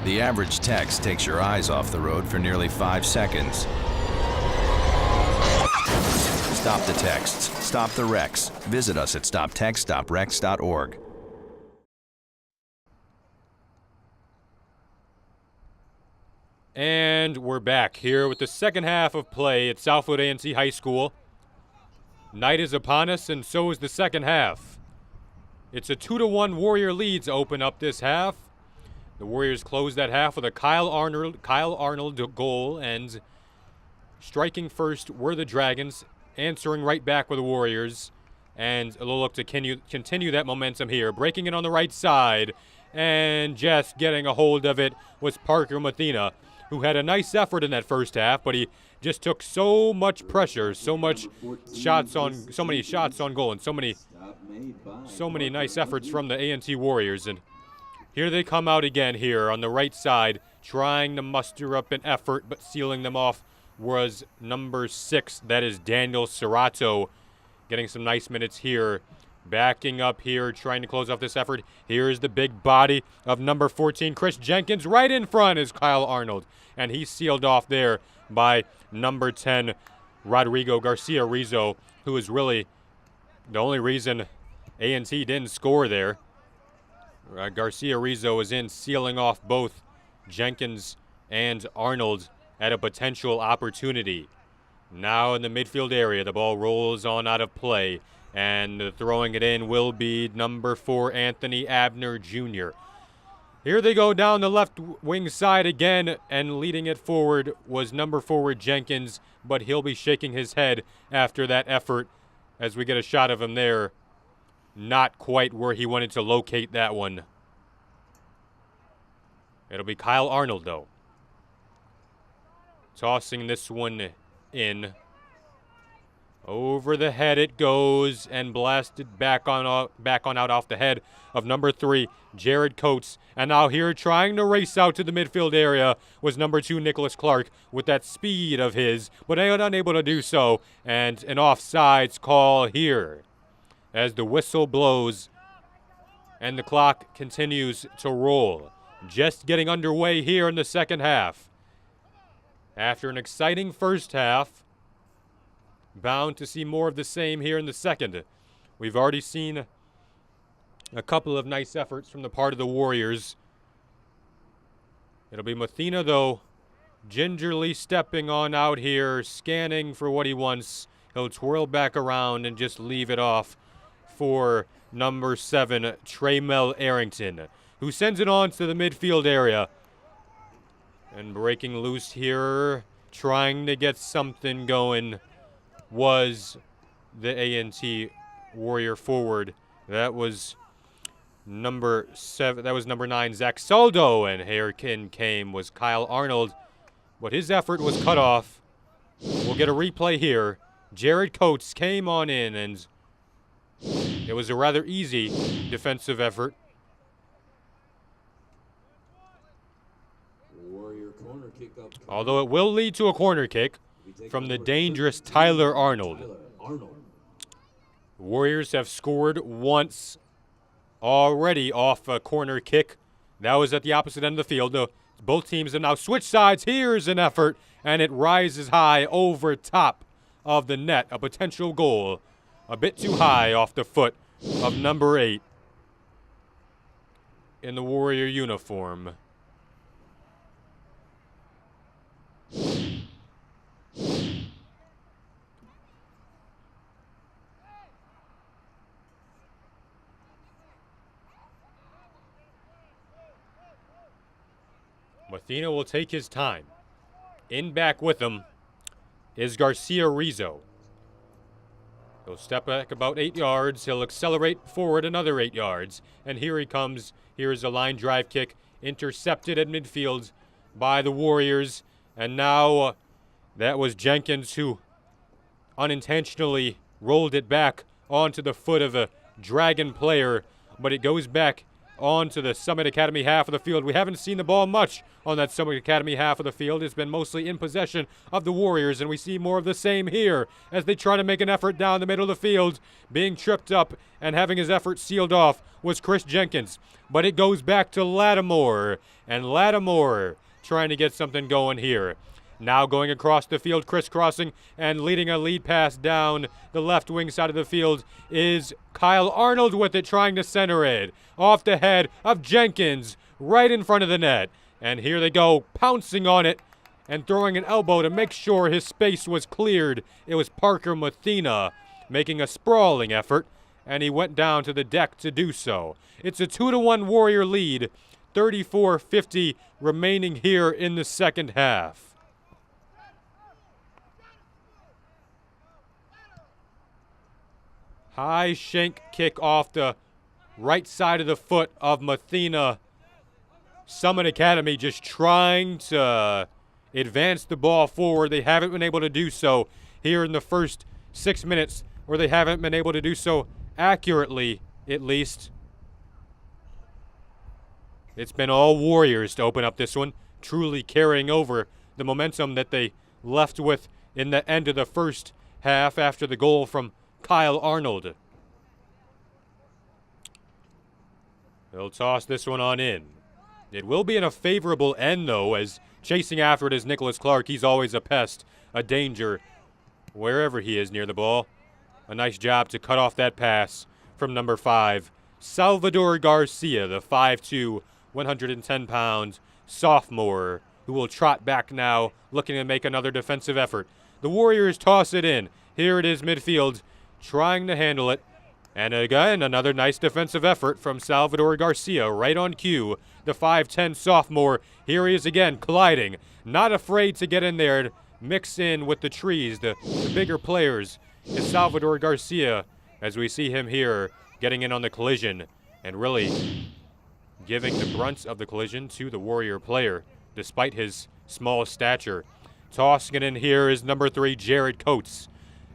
D: The average text takes your eyes off the road for nearly 5 seconds. Stop the texts. Stop the wrecks. Visit us at stoptextstoprex.org.
A: And we're back here with the second half of play at Southfield A&T High School. Night is upon us, and so is the second half. It's a 2-1 Warrior leads open up this half. The Warriors close that half with a Kyle Arnold goal, and striking first were the Dragons, answering right back with the Warriors. And a little look to continue that momentum here. Breaking it on the right side, and just getting a hold of it was Parker Mathena, who had a nice effort in that first half, but he just took so much pressure, so many shots on goal, and so many nice efforts from the A&T Warriors. And here they come out again here on the right side, trying to muster up an effort, but sealing them off was number 6. That is Daniel Serrato, getting some nice minutes here. Backing up here, trying to close off this effort. Here's the big body of number 14, Chris Jenkins. Right in front is Kyle Arnold, and he's sealed off there by number 10, Rodrigo Garcia Rizzo, who is really the only reason A&T didn't score there. Garcia Rizzo is in, sealing off both Jenkins and Arnold at a potential opportunity. Now in the midfield area, the ball rolls on out of play, and throwing it in will be number 4, Anthony Abner Jr. Here they go down the left wing side again, and leading it forward was number 4 Jenkins, but he'll be shaking his head after that effort as we get a shot of him there. Not quite where he wanted to locate that one. It'll be Kyle Arnold, though. Tossing this one in. Over the head it goes, and blasted back on out off the head of number 3, Jared Coates. And now here trying to race out to the midfield area was number 2, Nicholas Clark, with that speed of his, but unable to do so. And an offsides call here as the whistle blows and the clock continues to roll. Just getting underway here in the second half. After an exciting first half, bound to see more of the same here in the second. We've already seen a couple of nice efforts from the part of the Warriors. It'll be Mathena, though, gingerly stepping on out here, scanning for what he wants. He'll twirl back around and just leave it off for number 7, Traymel Arrington, who sends it on to the midfield area. And breaking loose here, trying to get something going, was the A&T Warrior forward. That was number 7. That was number 9, Zach Soldo, and here came was Kyle Arnold, but his effort was cut off. We'll get a replay here. Jared Coates came on in, and it was a rather easy defensive effort. Although it will lead to a corner kick from the dangerous Tyler Arnold. Warriors have scored once already off a corner kick. That was at the opposite end of the field. Both teams have now switched sides. Here's an effort, and it rises high over top of the net. A potential goal. A bit too high off the foot of number 8 in the Warrior uniform. Mathena will take his time. In back with him is Garcia Rizzo. He'll step back about 8 yards. He'll accelerate forward another 8 yards. And here he comes. Here's a line drive kick intercepted at midfield by the Warriors. And now that was Jenkins who unintentionally rolled it back onto the foot of a Dragon player. But it goes back on to the Summit Academy half of the field. We haven't seen the ball much on that Summit Academy half of the field. It's been mostly in possession of the Warriors, and we see more of the same here as they try to make an effort down the middle of the field. Being tripped up and having his effort sealed off was Chris Jenkins. But it goes back to Lattimore, and Lattimore trying to get something going here. Now going across the field, crisscrossing and leading a lead pass down the left wing side of the field is Kyle Arnold with it, trying to center it. Off the head of Jenkins, right in front of the net. And here they go, pouncing on it and throwing an elbow to make sure his space was cleared. It was Parker Mathena making a sprawling effort, and he went down to the deck to do so. It's a 2-1 Warrior lead, 34-50 remaining here in the second half. High shank kick off the right side of the foot of Mathena. Summit Academy just trying to advance the ball forward. They haven't been able to do so here in the first 6 minutes, or they haven't been able to do so accurately, at least. It's been all Warriors to open up this one, truly carrying over the momentum that they left with in the end of the first half after the goal from Kyle Arnold. They'll toss this one on in. It will be in a favorable end, though, as chasing after it is Nicholas Clark. He's always a pest, a danger, wherever he is near the ball. A nice job to cut off that pass from number 5, Salvador Garcia, the 5'2", 110-pound sophomore, who will trot back now, looking to make another defensive effort. The Warriors toss it in. Here it is midfield, trying to handle it. And again, another nice defensive effort from Salvador Garcia, right on cue. The 5'10 sophomore, here he is again, colliding. Not afraid to get in there, mix in with the trees, the bigger players. Is Salvador Garcia, as we see him here, getting in on the collision and really giving the brunt of the collision to the Warrior player, despite his small stature. Tossing it in here is number 3, Jared Coates,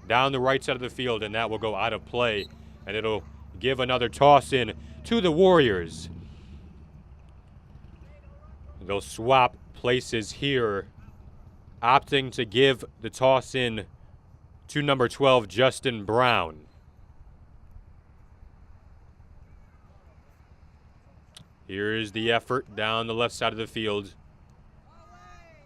A: down the right side of the field, and that will go out of play. And it'll give another toss in to the Warriors. They'll swap places here, opting to give the toss in to number 12, Justin Brown. Here's the effort down the left side of the field.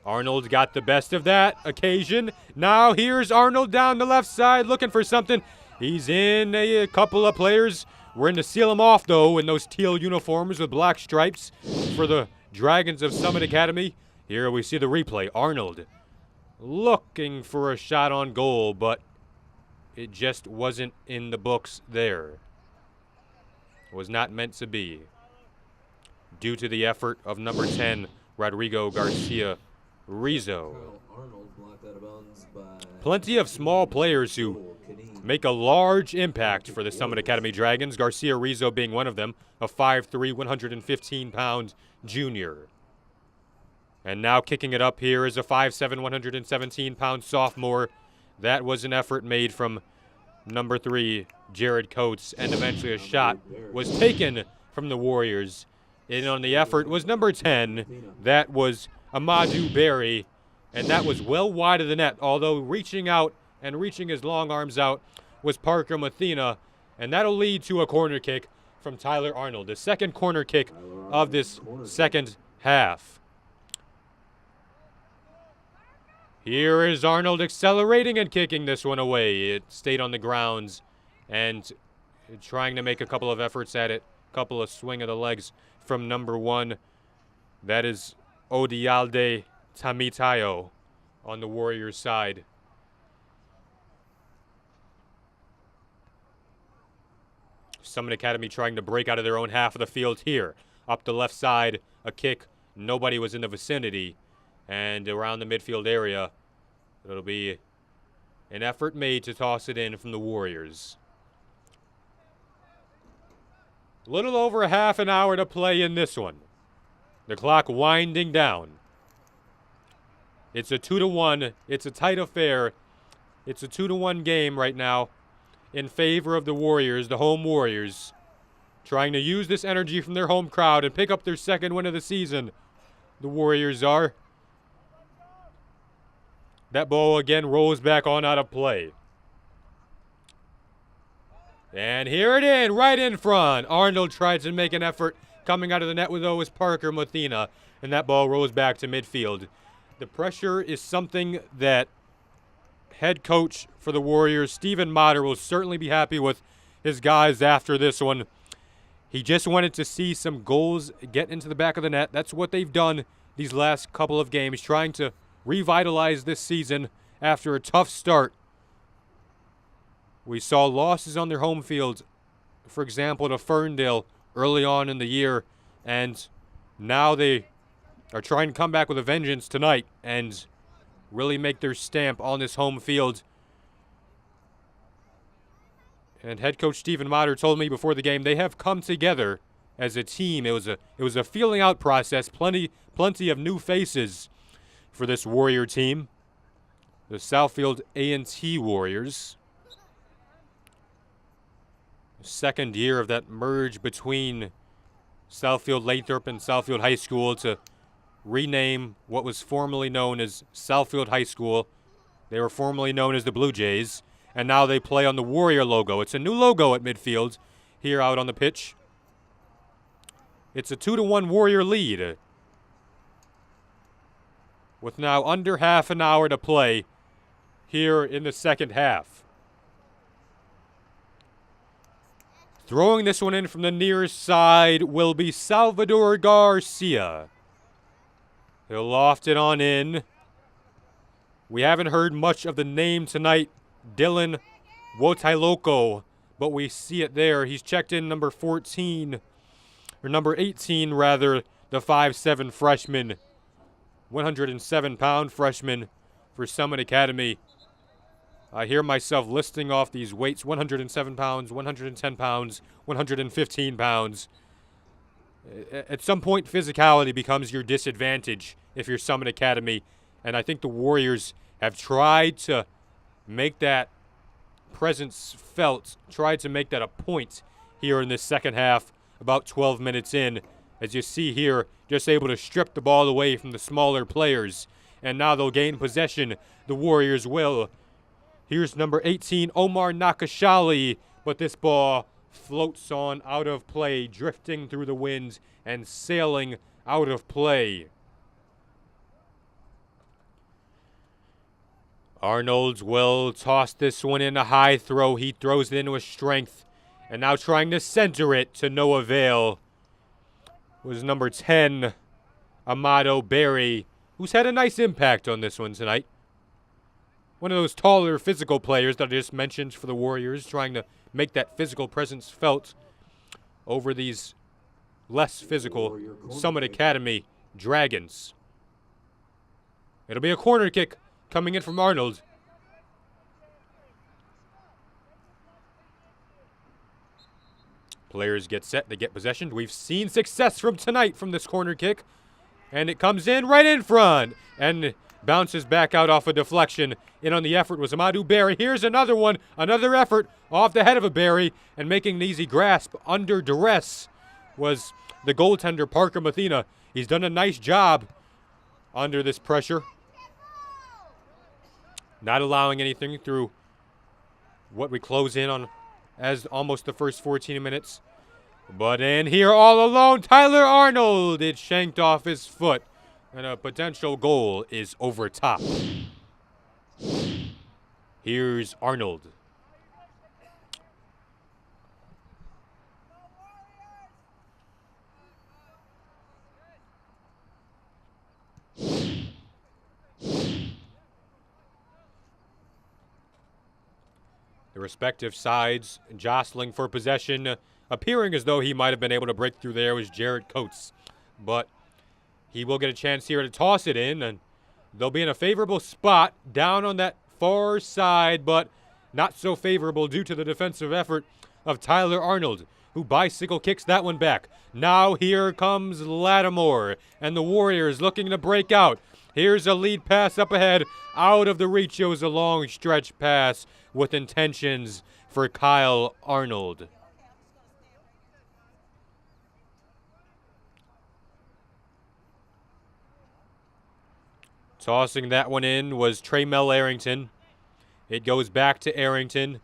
A: Arnold got the best of that occasion. Now here's Arnold down the left side looking for something. He's in. A couple of players were in to seal him off, though, in those teal uniforms with black stripes for the Dragons of Summit Academy. Here we see the replay. Arnold looking for a shot on goal, but it just wasn't in the books there. It was not meant to be, due to the effort of number 10, Rodrigo Garcia Rizzo. Plenty of small players who make a large impact for the Summit Academy Dragons, Garcia Rizzo being one of them, a 5'3", 115-pound junior. And now kicking it up here is a 5'7", 117-pound sophomore. That was an effort made from number 3, Jared Coates, and eventually a shot was taken from the Warriors. In on the effort was number 10. That was Amadou Berry, and that was well wide of the net, although reaching out and reaching his long arms out was Parker Mathena, and that'll lead to a corner kick from Tyler Arnold, the second corner kick of this second half. Here is Arnold accelerating and kicking this one away. It stayed on the grounds and trying to make a couple of efforts at it, couple of swing of the legs from number 1. That is Odialde Tamitayo on the Warriors side. Summit Academy trying to break out of their own half of the field here. Up the left side, a kick. Nobody was in the vicinity. And around the midfield area, it'll be an effort made to toss it in from the Warriors. A little over a half an hour to play in this one. The clock winding down. It's a 2-1. It's a tight affair. It's a 2-1 game right now in favor of the Warriors, the home Warriors. trying to use this energy from their home crowd and pick up their second win of the season. The Warriors are. That ball again rolls back on out of play. And here it is, right in front. Arnold tries to make an effort. Coming out of the net with was Parker Mathena. And that ball rolls back to midfield. The pressure is something that head coach for the Warriors, Stephen Motter, will certainly be happy with his guys after this one. He just wanted to see some goals get into the back of the net. That's what they've done these last couple of games, trying to revitalize this season after a tough start. We saw losses on their home field, for example, to Ferndale early on in the year, and now they are trying to come back with a vengeance tonight and really make their stamp on this home field. And head coach Stephen Motter told me before the game they have come together as a team. It was a feeling out process, plenty of new faces for this Warrior team, the Southfield A&T Warriors. Second year of that merge between Southfield Lathrop and Southfield High School to rename what was formerly known as Southfield High School. They were formerly known as the Blue Jays, and now they play on the Warrior logo. It's a new logo at midfield here out on the pitch. It's a 2-1 Warrior lead with now under half an hour to play here in the second half. Throwing this one in from the near side will be Salvador Garcia. He'll loft it on in. We haven't heard much of the name tonight, Dylan Wotailoko, but we see it there. He's checked in number 14, or number 18 rather, the 5'7" freshman, 107-pound freshman for Summit Academy. I hear myself listing off these weights: 107 pounds, 110 pounds, 115 pounds. At some point, physicality becomes your disadvantage if you're Summit Academy, and I think the Warriors have tried to make that presence felt, tried to make that a point here in this second half, about 12 minutes in. As you see here, just able to strip the ball away from the smaller players, and now they'll gain possession. The Warriors will. Here's number 18, Omar Nakashali, but this ball floats on out of play, drifting through the wind and sailing out of play. Arnold will toss this one in a high throw. He throws it into a strength, and now trying to center it to no avail was number 10, Amado Berry, who's had a nice impact on this one tonight. One of those taller physical players that I just mentioned for the Warriors, trying to make that physical presence felt over these less physical Summit Academy Dragons. It'll be a corner kick coming in from Arnold. Players get set, they get possession. We've seen success from tonight from this corner kick. And it comes in right in front and bounces back out off a deflection. In on the effort was Amadou Berry. Here's another one, another effort off the head of a Berry, and making an easy grasp under duress was the goaltender Parker Mathena. He's done a nice job under this pressure, not allowing anything through what we close in on as almost the first 14 minutes. But in here all alone, Tyler Arnold. It shanked off his foot, and a potential goal is over top. Here's Arnold. The respective sides jostling for possession, appearing as though he might have been able to break through there was Jared Coates. But he will get a chance here to toss it in, and they'll be in a favorable spot down on that far side, but not so favorable due to the defensive effort of Tyler Arnold, who bicycle kicks that one back. Now here comes Lattimore, and the Warriors looking to break out. Here's a lead pass up ahead. Out of the reach, it was a long stretch pass with intentions for Kyle Arnold. Tossing that one in was Traymel Arrington. It goes back to Arrington.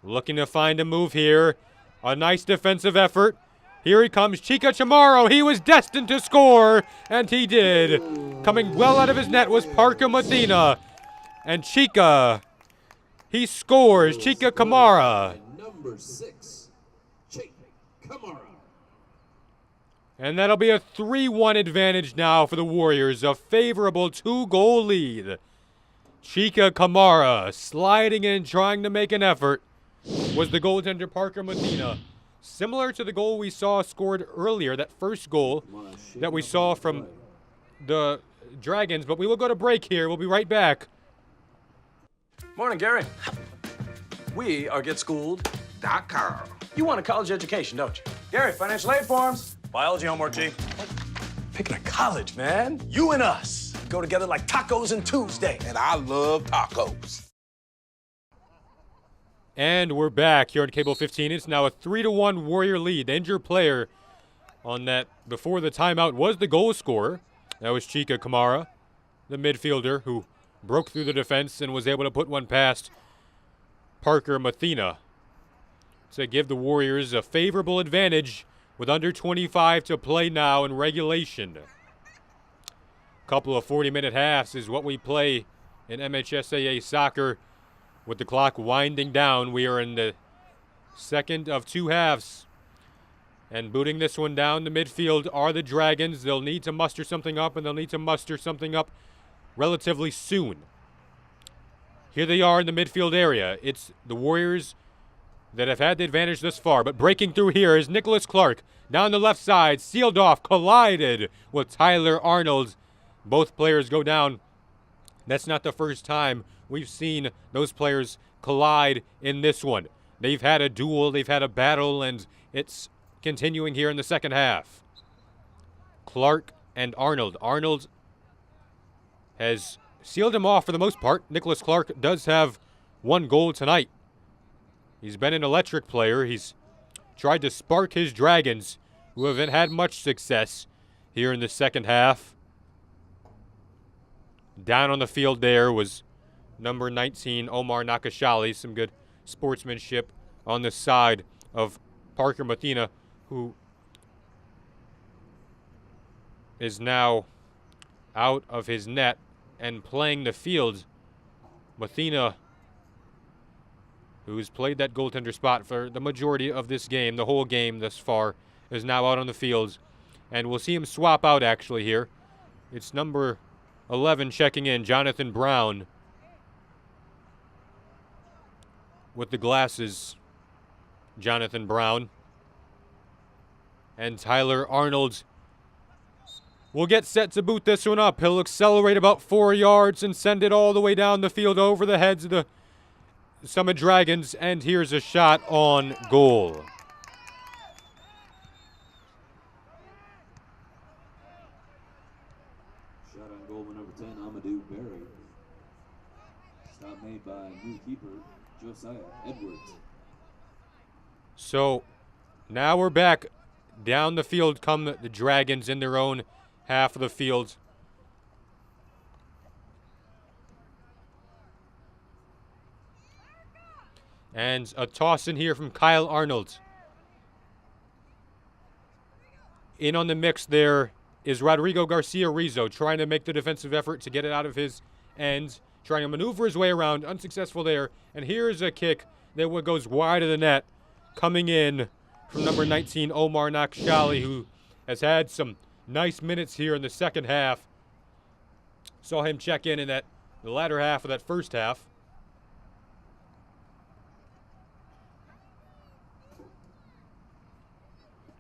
A: Looking to find a move here. A nice defensive effort. Here he comes, Chica Chamorro. He was destined to score, and he did. Coming well out of his net was Parker Mathena. And Chica, he scores. Chica Kamara.
C: Number 6, Chica Kamara.
A: And that'll be a 3-1 advantage now for the Warriors. A favorable 2-goal lead. Chica Kamara sliding in, trying to make an effort, was the goaltender Parker Mathena. Similar to the goal we saw scored earlier, that first goal that we saw from the Dragons. But we will go to break here. We'll be right back.
E: Morning, Gary. We are GetSchooled.com. You want a college education, don't you? Gary, financial aid forms. Biology homework, G. Picking a college, man. You and us go together like tacos and Tuesday.
F: And I love tacos.
A: And we're back here on Cable 15. It's now a 3-1 Warrior lead. The injured player on that before the timeout was the goal scorer. That was Chica Kamara, the midfielder who broke through the defense and was able to put one past Parker Mathena to give the Warriors a favorable advantage with under 25 to play now in regulation. Couple of 40-minute halves is what we play in MHSAA soccer. With the clock winding down, we are in the second of 2 halves. And booting this one down the midfield are the Dragons. They'll need to muster something up, and they'll need to muster something up relatively soon. Here they are in the midfield area. It's the Warriors that have had the advantage thus far. But breaking through here is Nicholas Clark. Down the left side, sealed off, collided with Tyler Arnold. Both players go down. That's not the first time we've seen those players collide in this one. They've had a duel, they've had a battle, and it's continuing here in the second half. Clark and Arnold. Arnold has sealed him off for the most part. Nicholas Clark does have 1 goal tonight. He's been an electric player. He's tried to spark his Dragons, who haven't had much success here in the second half. Down on the field there was number 19, Omar Nakashali. Some good sportsmanship on the side of Parker Mathena, who is now out of his net and playing the field. Mathena, who's played that goaltender spot for the majority of this game, the whole game thus far, is now out on the field. And we'll see him swap out actually here. It's number 11 checking in, Jonathan Brown. With the glasses, Jonathan Brown. And Tyler Arnold will get set to boot this one up. He'll accelerate about 4 yards and send it all the way down the field over the heads of the Summit Dragons. And here's a shot on goal.
C: Shot on goal with number 10, Amadou Berry. Stop made by new keeper, Josiah Edwards.
A: So now we're back. Down the field come the Dragons in their own half of the field. And a toss in here from Kyle Arnold. In on the mix there is Rodrigo Garcia Rizzo, trying to make the defensive effort to get it out of his end, trying to maneuver his way around, unsuccessful there. And here's a kick that goes wide of the net, coming in from number 19, Omar Nakshali, who has had some nice minutes here in the second half. Saw him check in the latter half of that first half.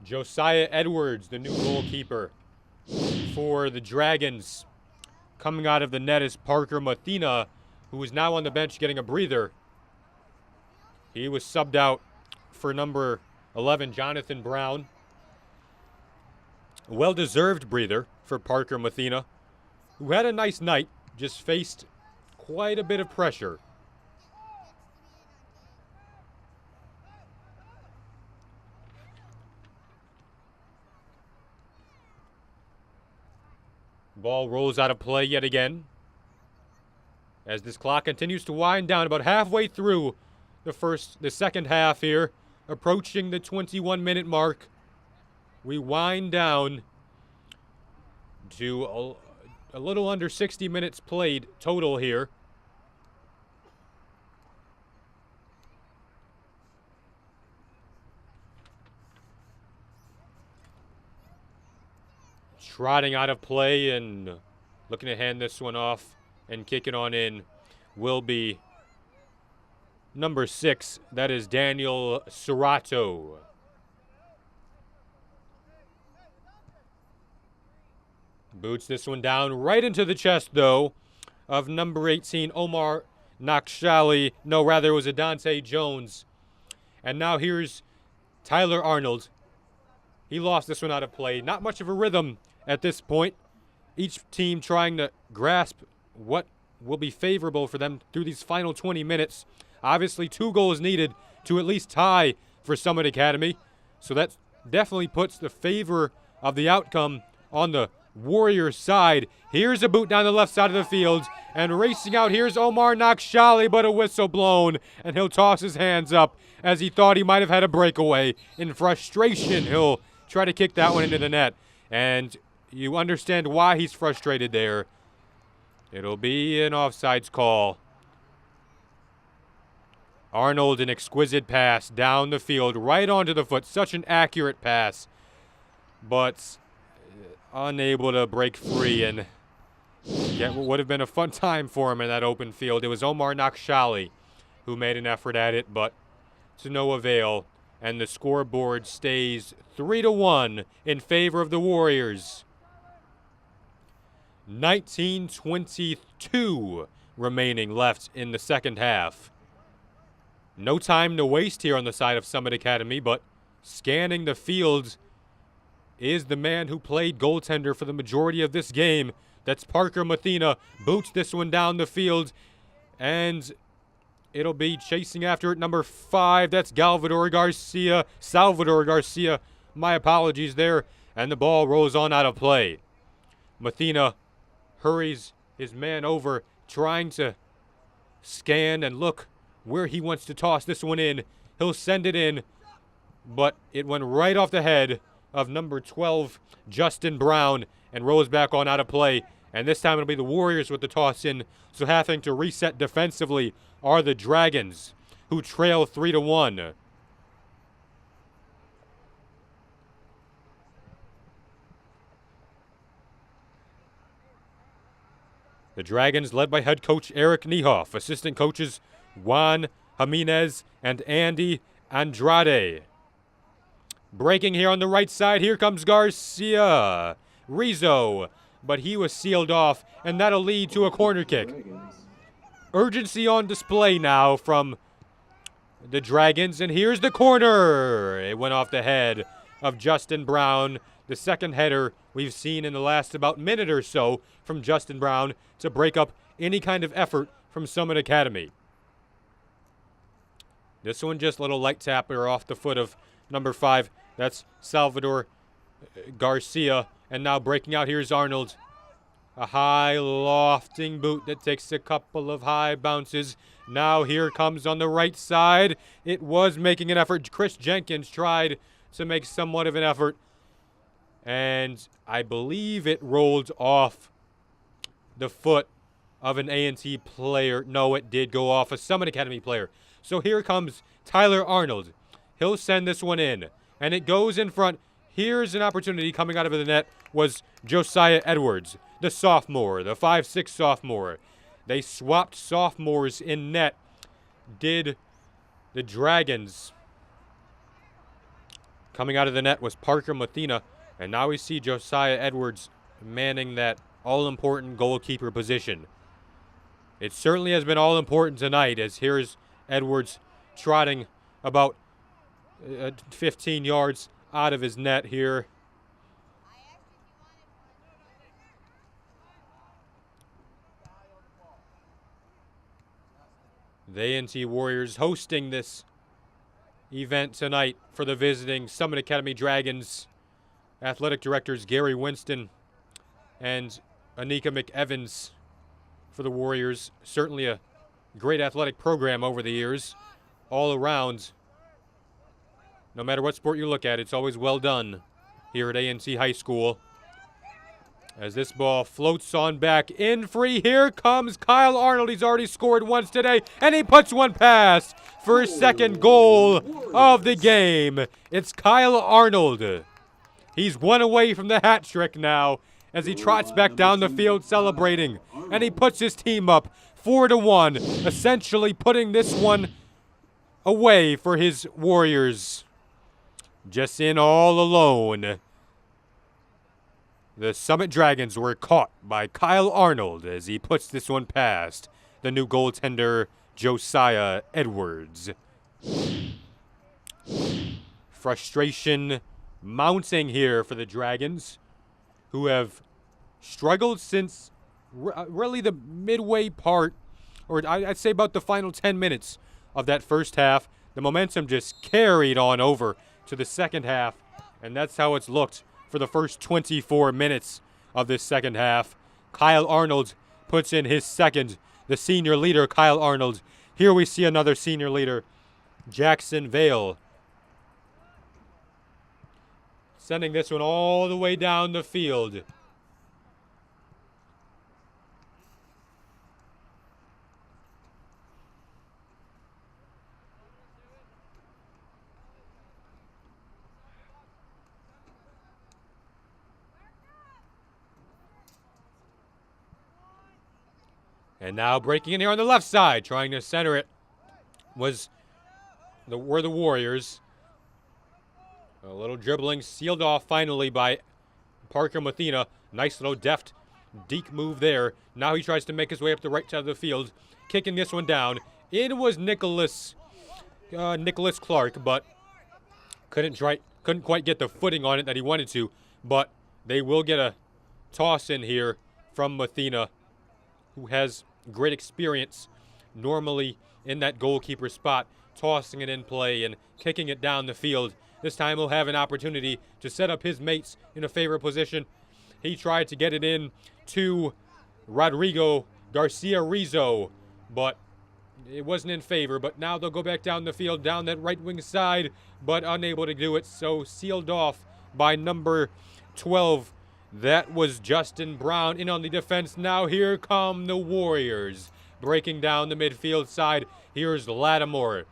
A: Josiah Edwards, the new goalkeeper for the Dragons. Coming out of the net is Parker Mathena, who is now on the bench getting a breather. He was subbed out for number 11, Jonathan Brown. A well-deserved breather for Parker Mathena, who had a nice night, just faced quite a bit of pressure. Ball rolls out of play yet again. As this clock continues to wind down, about halfway through the second half here, approaching the 21-minute mark. We wind down to a little under 60 minutes played total here. Trotting out of play and looking to hand this one off and kick it on in will be number 6. That is Daniel Serrato. Boots this one down right into the chest, though, of number 18, Omar Nakshali. No, rather, it was Adante Jones. And now here's Tyler Arnold. He lost this one out of play. Not much of a rhythm at this point. Each team trying to grasp what will be favorable for them through these final 20 minutes. Obviously, 2 goals needed to at least tie for Summit Academy. So that definitely puts the favor of the outcome on the Warriors side. Here's a boot down the left side of the field. And racing out, here's Omar Nakshali, but a whistle blown. And he'll toss his hands up as he thought he might have had a breakaway. In frustration, he'll try to kick that one into the net. And you understand why he's frustrated there. It'll be an offsides call. Arnold, an exquisite pass down the field, right onto the foot. Such an accurate pass. But unable to break free and get what would have been a fun time for him in that open field. It was Omar Nakshali who made an effort at it, but to no avail. And the scoreboard stays 3-1 in favor of the Warriors. 19:22 remaining left in the second half. No time to waste here on the side of Summit Academy, but scanning the field is the man who played goaltender for the majority of this game. That's Parker Mathena. Boots this one down the field, and it'll be chasing after it, number 5. That's Salvador Garcia. My apologies there. And the ball rolls on out of play. Mathena hurries his man over, trying to scan and look where he wants to toss this one in. He'll send it in, but it went right off the head of number 12, Justin Brown, and rolls back on out of play. And this time it'll be the Warriors with the toss in, so having to reset defensively are the Dragons, who trail 3-1. The Dragons led by head coach Eric Niehoff, assistant coaches Juan Jimenez and Andy Andrade. Breaking here on the right side, here comes Garcia. Rizzo, but he was sealed off, and that'll lead to a corner kick. Urgency on display now from the Dragons, and here's the corner. It went off the head of Justin Brown, the second header we've seen in the last about minute or so from Justin Brown to break up any kind of effort from Summit Academy. This one just a little light tapper off the foot of number 5. That's Salvador Garcia. And now breaking out, here's Arnold. A high lofting boot that takes a couple of high bounces. Now here comes on the right side. It was making an effort. Chris Jenkins tried to make somewhat of an effort. And I believe it rolled off the foot of an A&T player. No, it did go off a Summit Academy player. So here comes Tyler Arnold. He'll send this one in. And it goes in front. Here's an opportunity coming out of the net was Josiah Edwards, the sophomore, the 5'6" sophomore. They swapped sophomores in net. Did the Dragons. Coming out of the net was Parker Mathena. And now we see Josiah Edwards manning that all-important goalkeeper position. It certainly has been all-important tonight, as here's Edwards trotting about 15 yards out of his net here. The A&T Warriors hosting this event tonight for the visiting Summit Academy Dragons. Athletic directors Gary Winston and Anika McEvans for the Warriors. Certainly a great athletic program over the years. All around, no matter what sport you look at, it's always well done here at A&T High School. As this ball floats on back in free, here comes Kyle Arnold. He's already scored once today, and he puts one past for his second goal of the game. It's Kyle Arnold. He's one away from the hat trick now as he trots back down the field celebrating, and he puts his team up 4-1, essentially putting this one away for his Warriors. Just in all alone. The Summit Dragons were caught by Kyle Arnold as he puts this one past the new goaltender, Josiah Edwards. Frustration mounting here for the Dragons, who have struggled since really the midway part, or I'd say about the final 10 minutes of that first half. The momentum just carried on over to the second half, and that's how it's looked for the first 24 minutes of this second half. Kyle Arnold puts in his second. The senior leader, Kyle Arnold. Here we see another senior leader, Jackson Vale, sending this one all the way down the field. And now breaking in here on the left side, trying to center it, were the Warriors. A little dribbling, sealed off finally by Parker Mathena. Nice little deft, deke move there. Now he tries to make his way up the right side of the field, kicking this one down. It was Nicholas Clark, but couldn't quite get the footing on it that he wanted to. But they will get a toss in here from Mathena, who has great experience normally in that goalkeeper spot, tossing it in play and kicking it down the field. This time he'll have an opportunity to set up his mates in a favorable position. He tried to get it in to Rodrigo Garcia Rizzo, but it wasn't in favor. But now they'll go back down the field, down that right wing side, but unable to do it. So sealed off by number 12. That was Justin Brown in on the defense. Now here come the Warriors, breaking down the midfield side. Here's Lattimore,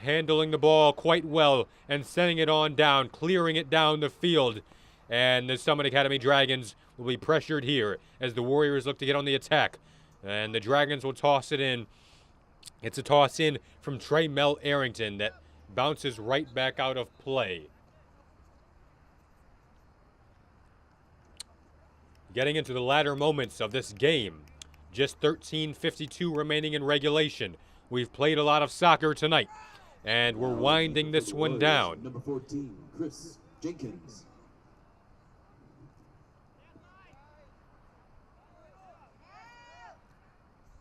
A: handling the ball quite well and sending it on down, clearing it down the field. And the Summit Academy Dragons will be pressured here as the Warriors look to get on the attack. And the Dragons will toss it in. It's a toss in from Trey Mel Arrington that bounces right back out of play. Getting into the latter moments of this game. Just 13:52 remaining in regulation. We've played a lot of soccer tonight, and we're winding this one down.
C: Number 14, Chris Jenkins.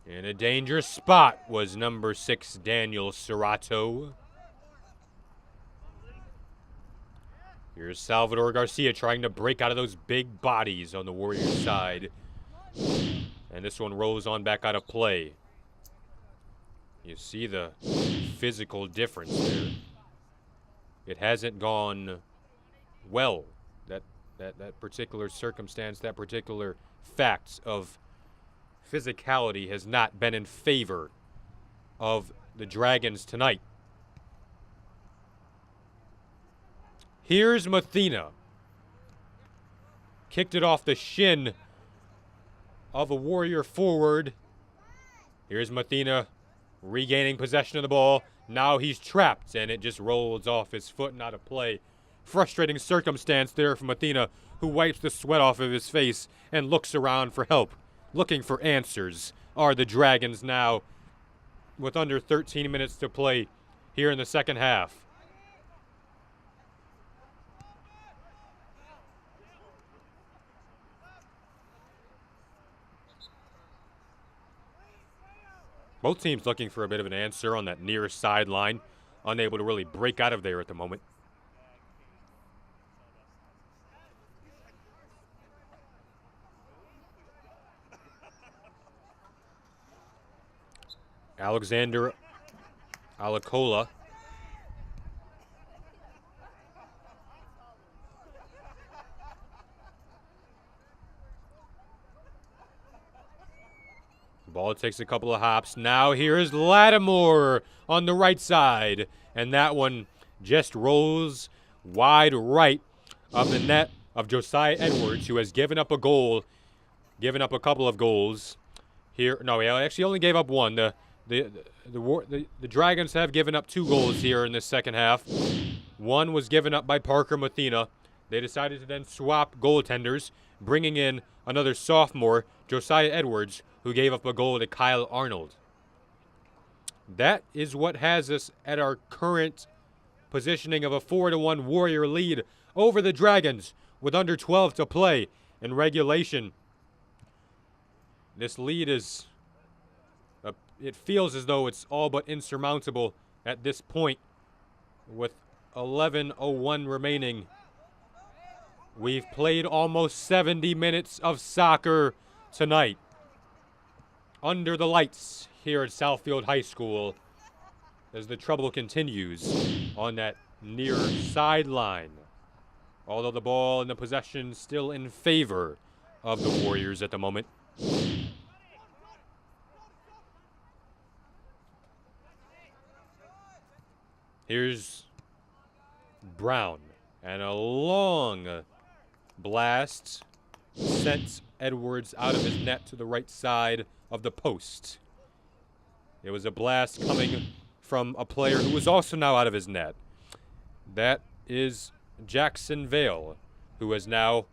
A: In a dangerous spot was number 6, Daniel Serrato. Here's Salvador Garcia trying to break out of those big bodies on the Warriors side. And this one rolls on back out of play. You see the physical difference there. It hasn't gone well. That particular circumstance, that particular fact of physicality has not been in favor of the Dragons tonight. Here's Mathena. Kicked it off the shin of a Warrior forward. Here's Mathena regaining possession of the ball. Now he's trapped, and it just rolls off his foot and out of play. Frustrating circumstance there for Mathena, who wipes the sweat off of his face and looks around for help, looking for answers. Are the Dragons now with under 13 minutes to play here in the second half. Both teams looking for a bit of an answer on that near sideline. Unable to really break out of there at the moment. Alexander Alacola. Ball takes a couple of hops. Now here is Lattimore on the right side. And that one just rolls wide right of the net of Josiah Edwards, who has given up a goal, given up a couple of goals. Here, no, he actually only gave up one. The Dragons have given up 2 goals here in this second half. One was given up by Parker Mathena. They decided to then swap goaltenders, bringing in another sophomore, Josiah Edwards, who gave up a goal to Kyle Arnold. That is what has us at our current positioning of a 4-1 Warrior lead over the Dragons with under 12 to play in regulation. This lead is, it feels as though it's all but insurmountable at this point with 11:01 remaining. We've played almost 70 minutes of soccer tonight under the lights here at Southfield High School as the trouble continues on that near sideline. Although the ball and the possession still in favor of the Warriors at the moment. Here's Brown, and a long blast sent Edwards out of his net to the right side of the post. It was a blast coming from a player who was also now out of his net. That is Jackson Vale, who has now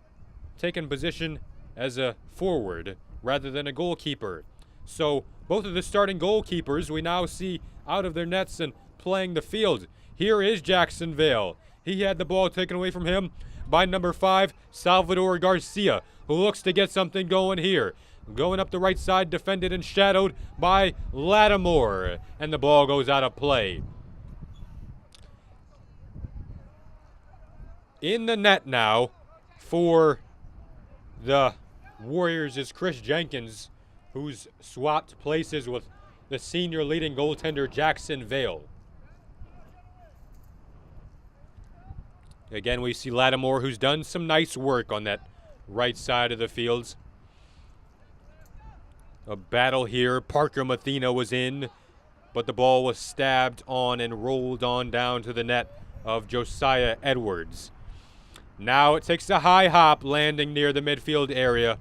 A: taken position as a forward rather than a goalkeeper. So both of the starting goalkeepers we now see out of their nets and playing the field. Here is Jackson Vale. He had the ball taken away from him by number 5, Salvador Garcia, who looks to get something going here. Going up the right side, defended and shadowed by Lattimore, and the ball goes out of play. In the net now for the Warriors is Chris Jenkins, who's swapped places with the senior leading goaltender Jackson Vale. Again, we see Lattimore, who's done some nice work on that right side of the field. A battle here. Parker Mathena was in, but the ball was stabbed on and rolled on down to the net of Josiah Edwards. Now it takes a high hop, landing near the midfield area.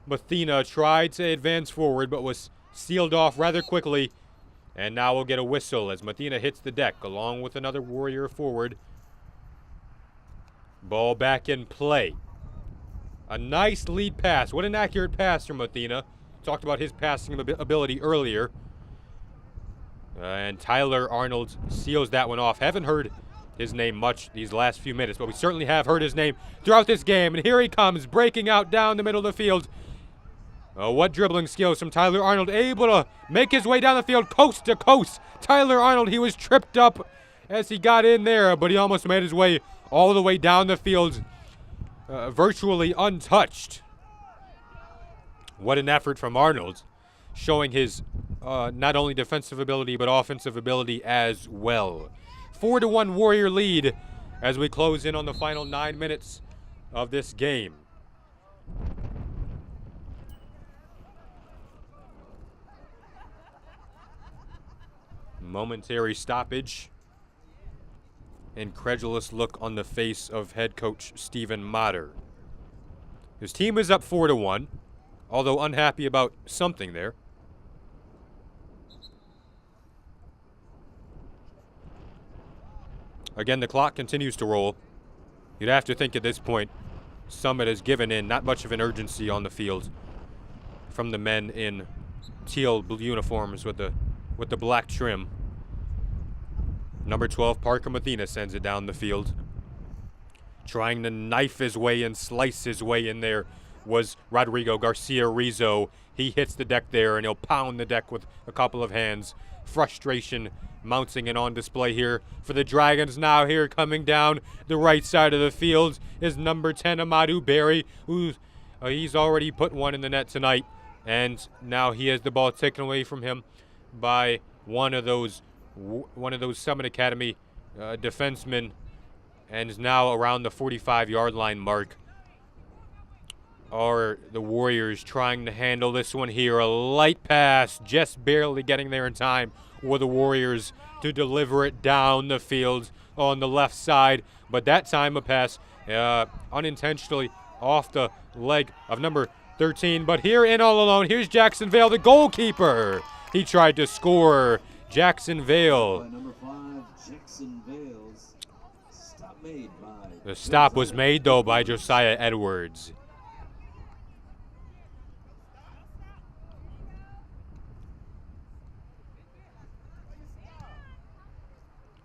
A: Mathena tried to advance forward, but was sealed off rather quickly. And now we'll get a whistle as Mathena hits the deck, along with another Warrior forward. Ball back in play. A nice lead pass. What an accurate pass from Mathena. Talked about his passing ability earlier. And Tyler Arnold seals that one off. Haven't heard his name much these last few minutes, but we certainly have heard his name throughout this game. And here he comes, breaking out down the middle of the field. What dribbling skills from Tyler Arnold. Able to make his way down the field coast to coast. Tyler Arnold, he was tripped up as he got in there, but he almost made his way all the way down the field, virtually untouched. What an effort from Arnold, showing his not only defensive ability but offensive ability as well. 4-1 Warrior lead as we close in on the final 9 minutes of this game. Momentary stoppage. Incredulous look on the face of head coach Stephen Motter. His team is up 4-1, although unhappy about something there. Again, the clock continues to roll. You'd have to think at this point Summit has given in. Not much of an urgency on the field from the men in teal blue uniforms with the black trim. Number 12, Parker Mathena, sends it down the field. Trying to knife his way and slice his way in there was Rodrigo Garcia Rizzo. He hits the deck there, and he'll pound the deck with a couple of hands. Frustration mounting and on display here for the Dragons. Now here coming down the right side of the field is number 10, Amadou Berry, who's he's already put one in the net tonight And now he has the ball taken away from him by one of those Summit Academy defensemen, and is now around the 45-yard line mark. Are the Warriors trying to handle this one here? A light pass, just barely getting there in time for the Warriors to deliver it down the field on the left side. But that time a pass unintentionally off the leg of number 13. But here in all alone, here's Jackson Vale, the goalkeeper. He tried to score. Jackson Vale.
C: By number 5, Jackson Vale's stop made by.
A: The stop was made, though, by Josiah Edwards.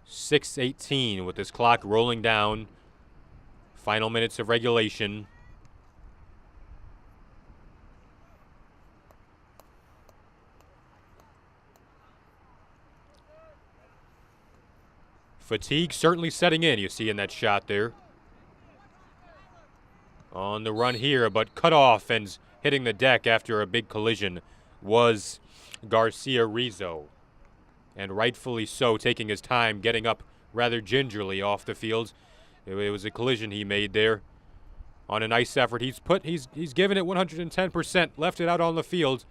A: .6:18 with this clock rolling down. Final minutes of regulation. Fatigue certainly setting in, you see in that shot there. On the run here, but cut off and hitting the deck after a big collision was Garcia Rizzo. And rightfully so, taking his time, getting up rather gingerly off the field. It was a collision he made there on a nice effort. He's given it 110%, left it out on the field,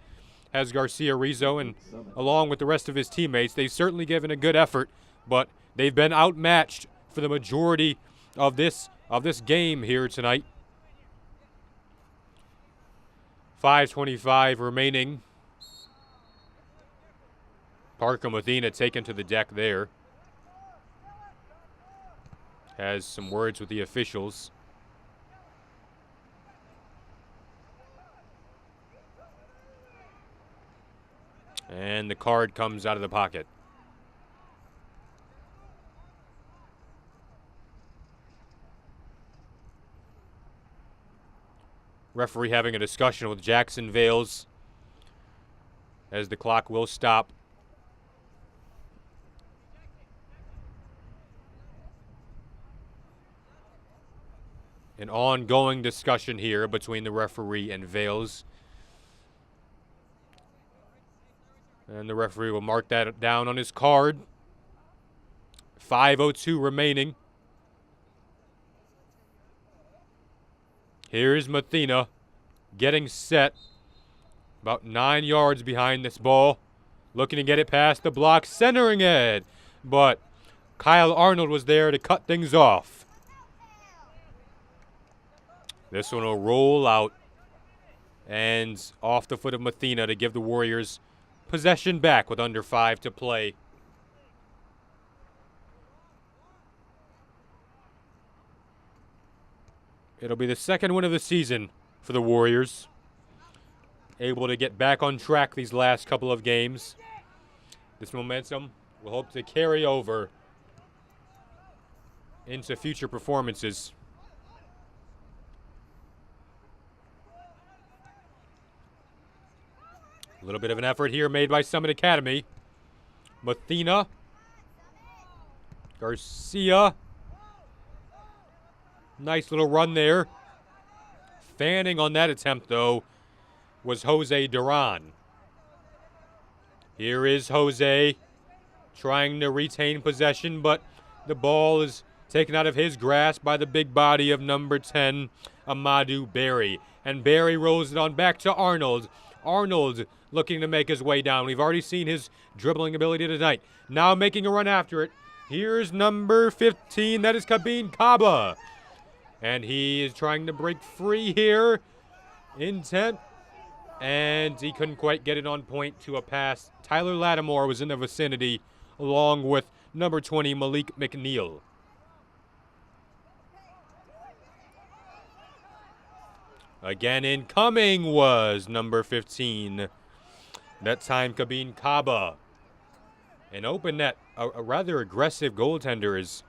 A: has Garcia Rizzo, and along with the rest of his teammates, they've certainly given a good effort, but they've been outmatched for the majority of this game here tonight. 5:25 remaining. Parker Mathena taken to the deck there. Has some words with the officials. And the card comes out of the pocket. Referee having a discussion with Jackson Vales as the clock will stop. An ongoing discussion here between the referee and Vales. And the referee will mark that down on his card. 5:02 remaining. Here's Mathena getting set. About 9 yards behind this ball. Looking to get it past the block, centering it. But Kyle Arnold was there to cut things off. This one will roll out and off the foot of Mathena to give the Warriors possession back with under 5 to play. It'll be the second win of the season for the Warriors. Able to get back on track these last couple of games. This momentum will hope to carry over into future performances. A little bit of an effort here made by Summit Academy. Mathena. Garcia. Nice little run there. Fanning on that attempt, though, was Jose Duran. Here is Jose trying to retain possession, but the ball is taken out of his grasp by the big body of number 10, Amadou Berry. And Berry rolls it on back to Arnold. Arnold looking to make his way down. We've already seen his dribbling ability tonight. Now making a run after it. Here's number 15. That is Kabin Kaba. And he is trying to break free here. Intent. And he couldn't quite get it on point to a pass. Tyler Lattimore was in the vicinity along with number 20, Malik McNeil. Again incoming was number 15. That time Kabin Kaba. An open net. A rather aggressive goaltender is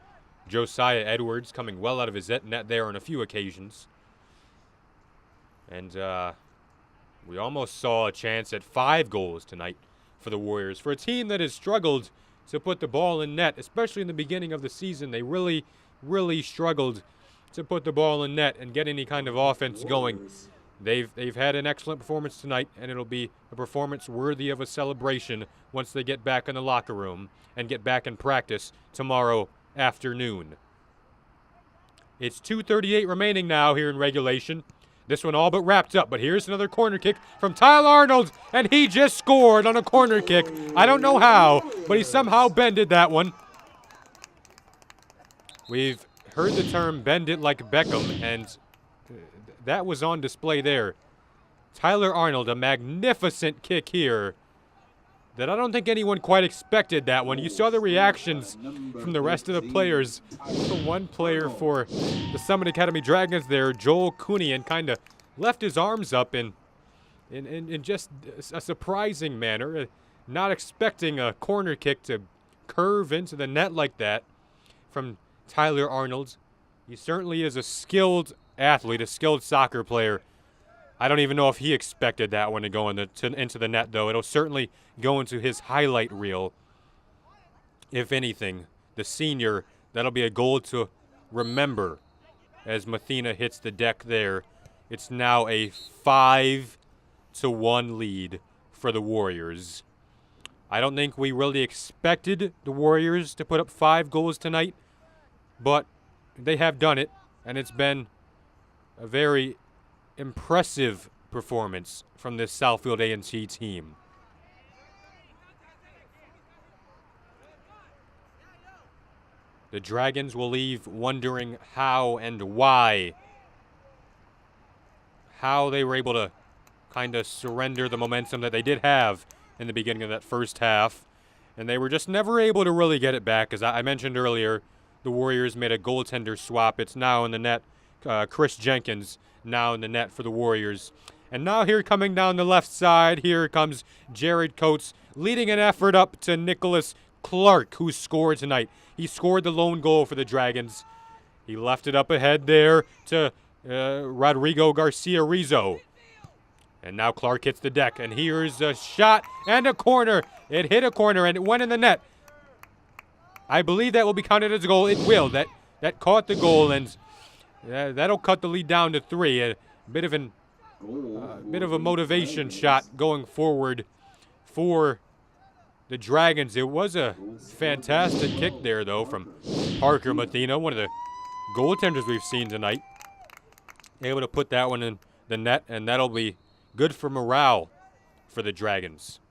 A: Josiah Edwards, coming well out of his net there on a few occasions. And we almost saw a chance at 5 goals tonight for the Warriors. For a team that has struggled to put the ball in net, especially in the beginning of the season, they really struggled to put the ball in net and get any kind of offense going. They've had an excellent performance tonight, and it'll be a performance worthy of a celebration once they get back in the locker room and get back in practice tomorrow afternoon. It's 2:38 remaining now here in regulation. This one all but wrapped up, but here's another corner kick from Tyler Arnold, and he just scored on a corner kick. I don't know how, but he somehow bended that one. We've heard the term bend it like Beckham, and that was on display there. Tyler Arnold, a magnificent kick here that I don't think anyone quite expected that one. You saw the reactions from the rest of the players. The one player for the Summit Academy Dragons there, Joel Kunian, kind of left his arms up in just a surprising manner, not expecting a corner kick to curve into the net like that from Tyler Arnold. He certainly is a skilled athlete, a skilled soccer player. I don't even know if he expected that one to go into the net, though. It'll certainly go into his highlight reel. If anything, the senior, that'll be a goal to remember as Mathena hits the deck there. It's now a 5-1 lead for the Warriors. I don't think we really expected the Warriors to put up 5 goals tonight, but they have done it, and it's been a very impressive performance from this Southfield A&T team. The Dragons will leave wondering how and why. How they were able to kind of surrender the momentum that they did have in the beginning of that first half. And they were just never able to really get it back. As I mentioned earlier, the Warriors made a goaltender swap. It's now in the net. Chris Jenkins now in the net for the Warriors. And now here coming down the left side, here comes Jared Coates leading an effort up to Nicholas Clark, who scored tonight. He scored the lone goal for the Dragons. He left it up ahead there to Rodrigo Garcia Rizzo. And now Clark hits the deck, and here's a shot and a corner. It hit a corner, and it went in the net. I believe that will be counted as a goal. It will. That caught the goal, and that'll cut the lead down to 3. A bit of a motivation shot going forward for the Dragons. It was a fantastic kick there, though, from Parker Mathena, one of the goaltenders we've seen tonight. Able to put that one in the net, and that'll be good for morale for the Dragons.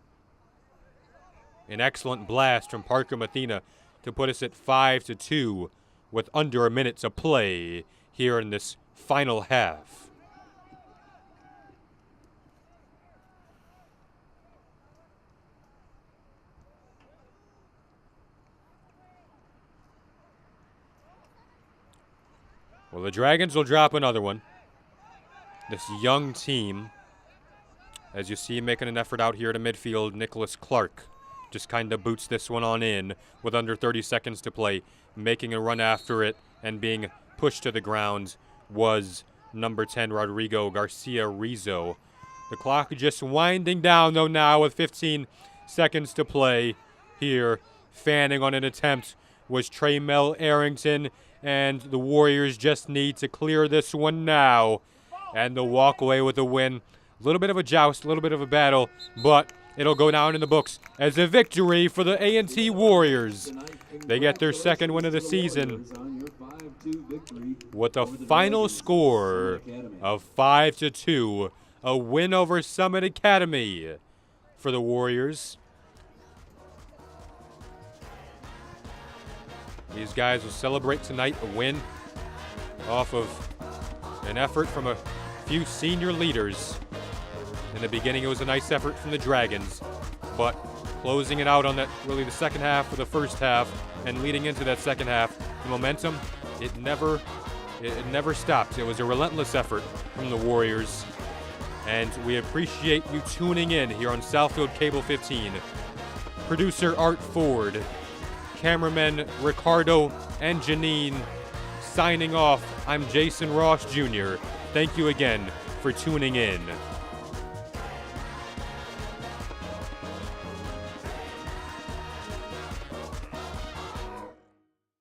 A: An excellent blast from Parker Mathena to put us at 5-2 with under a minute to play here in this final half. Well, the Dragons will drop another one. This young team, as you see, making an effort out here to midfield, Nicholas Clark just kind of boots this one on in with under 30 seconds to play. Making a run after it and being pushed to the ground was number 10, Rodrigo Garcia Rizzo. The clock just winding down, though, now with 15 seconds to play here. Fanning on an attempt was Traymel Arrington, and the Warriors just need to clear this one now. And they'll walk away with a win. A little bit of a joust, a little bit of a battle, but it'll go down in the books as a victory for the A&T Warriors. They get their second win of the season with a final score of 5-2. A win over Summit Academy for the Warriors. These guys will celebrate tonight a win off of an effort from a few senior leaders. In the beginning, it was a nice effort from the Dragons, but closing it out on that, really the second half of the first half and leading into that second half, the momentum, it never stopped. It was a relentless effort from the Warriors, and we appreciate you tuning in here on Southfield Cable 15. Producer Art Ford, cameramen Ricardo and Janine signing off. I'm Jason Ross Jr. Thank you again for tuning in.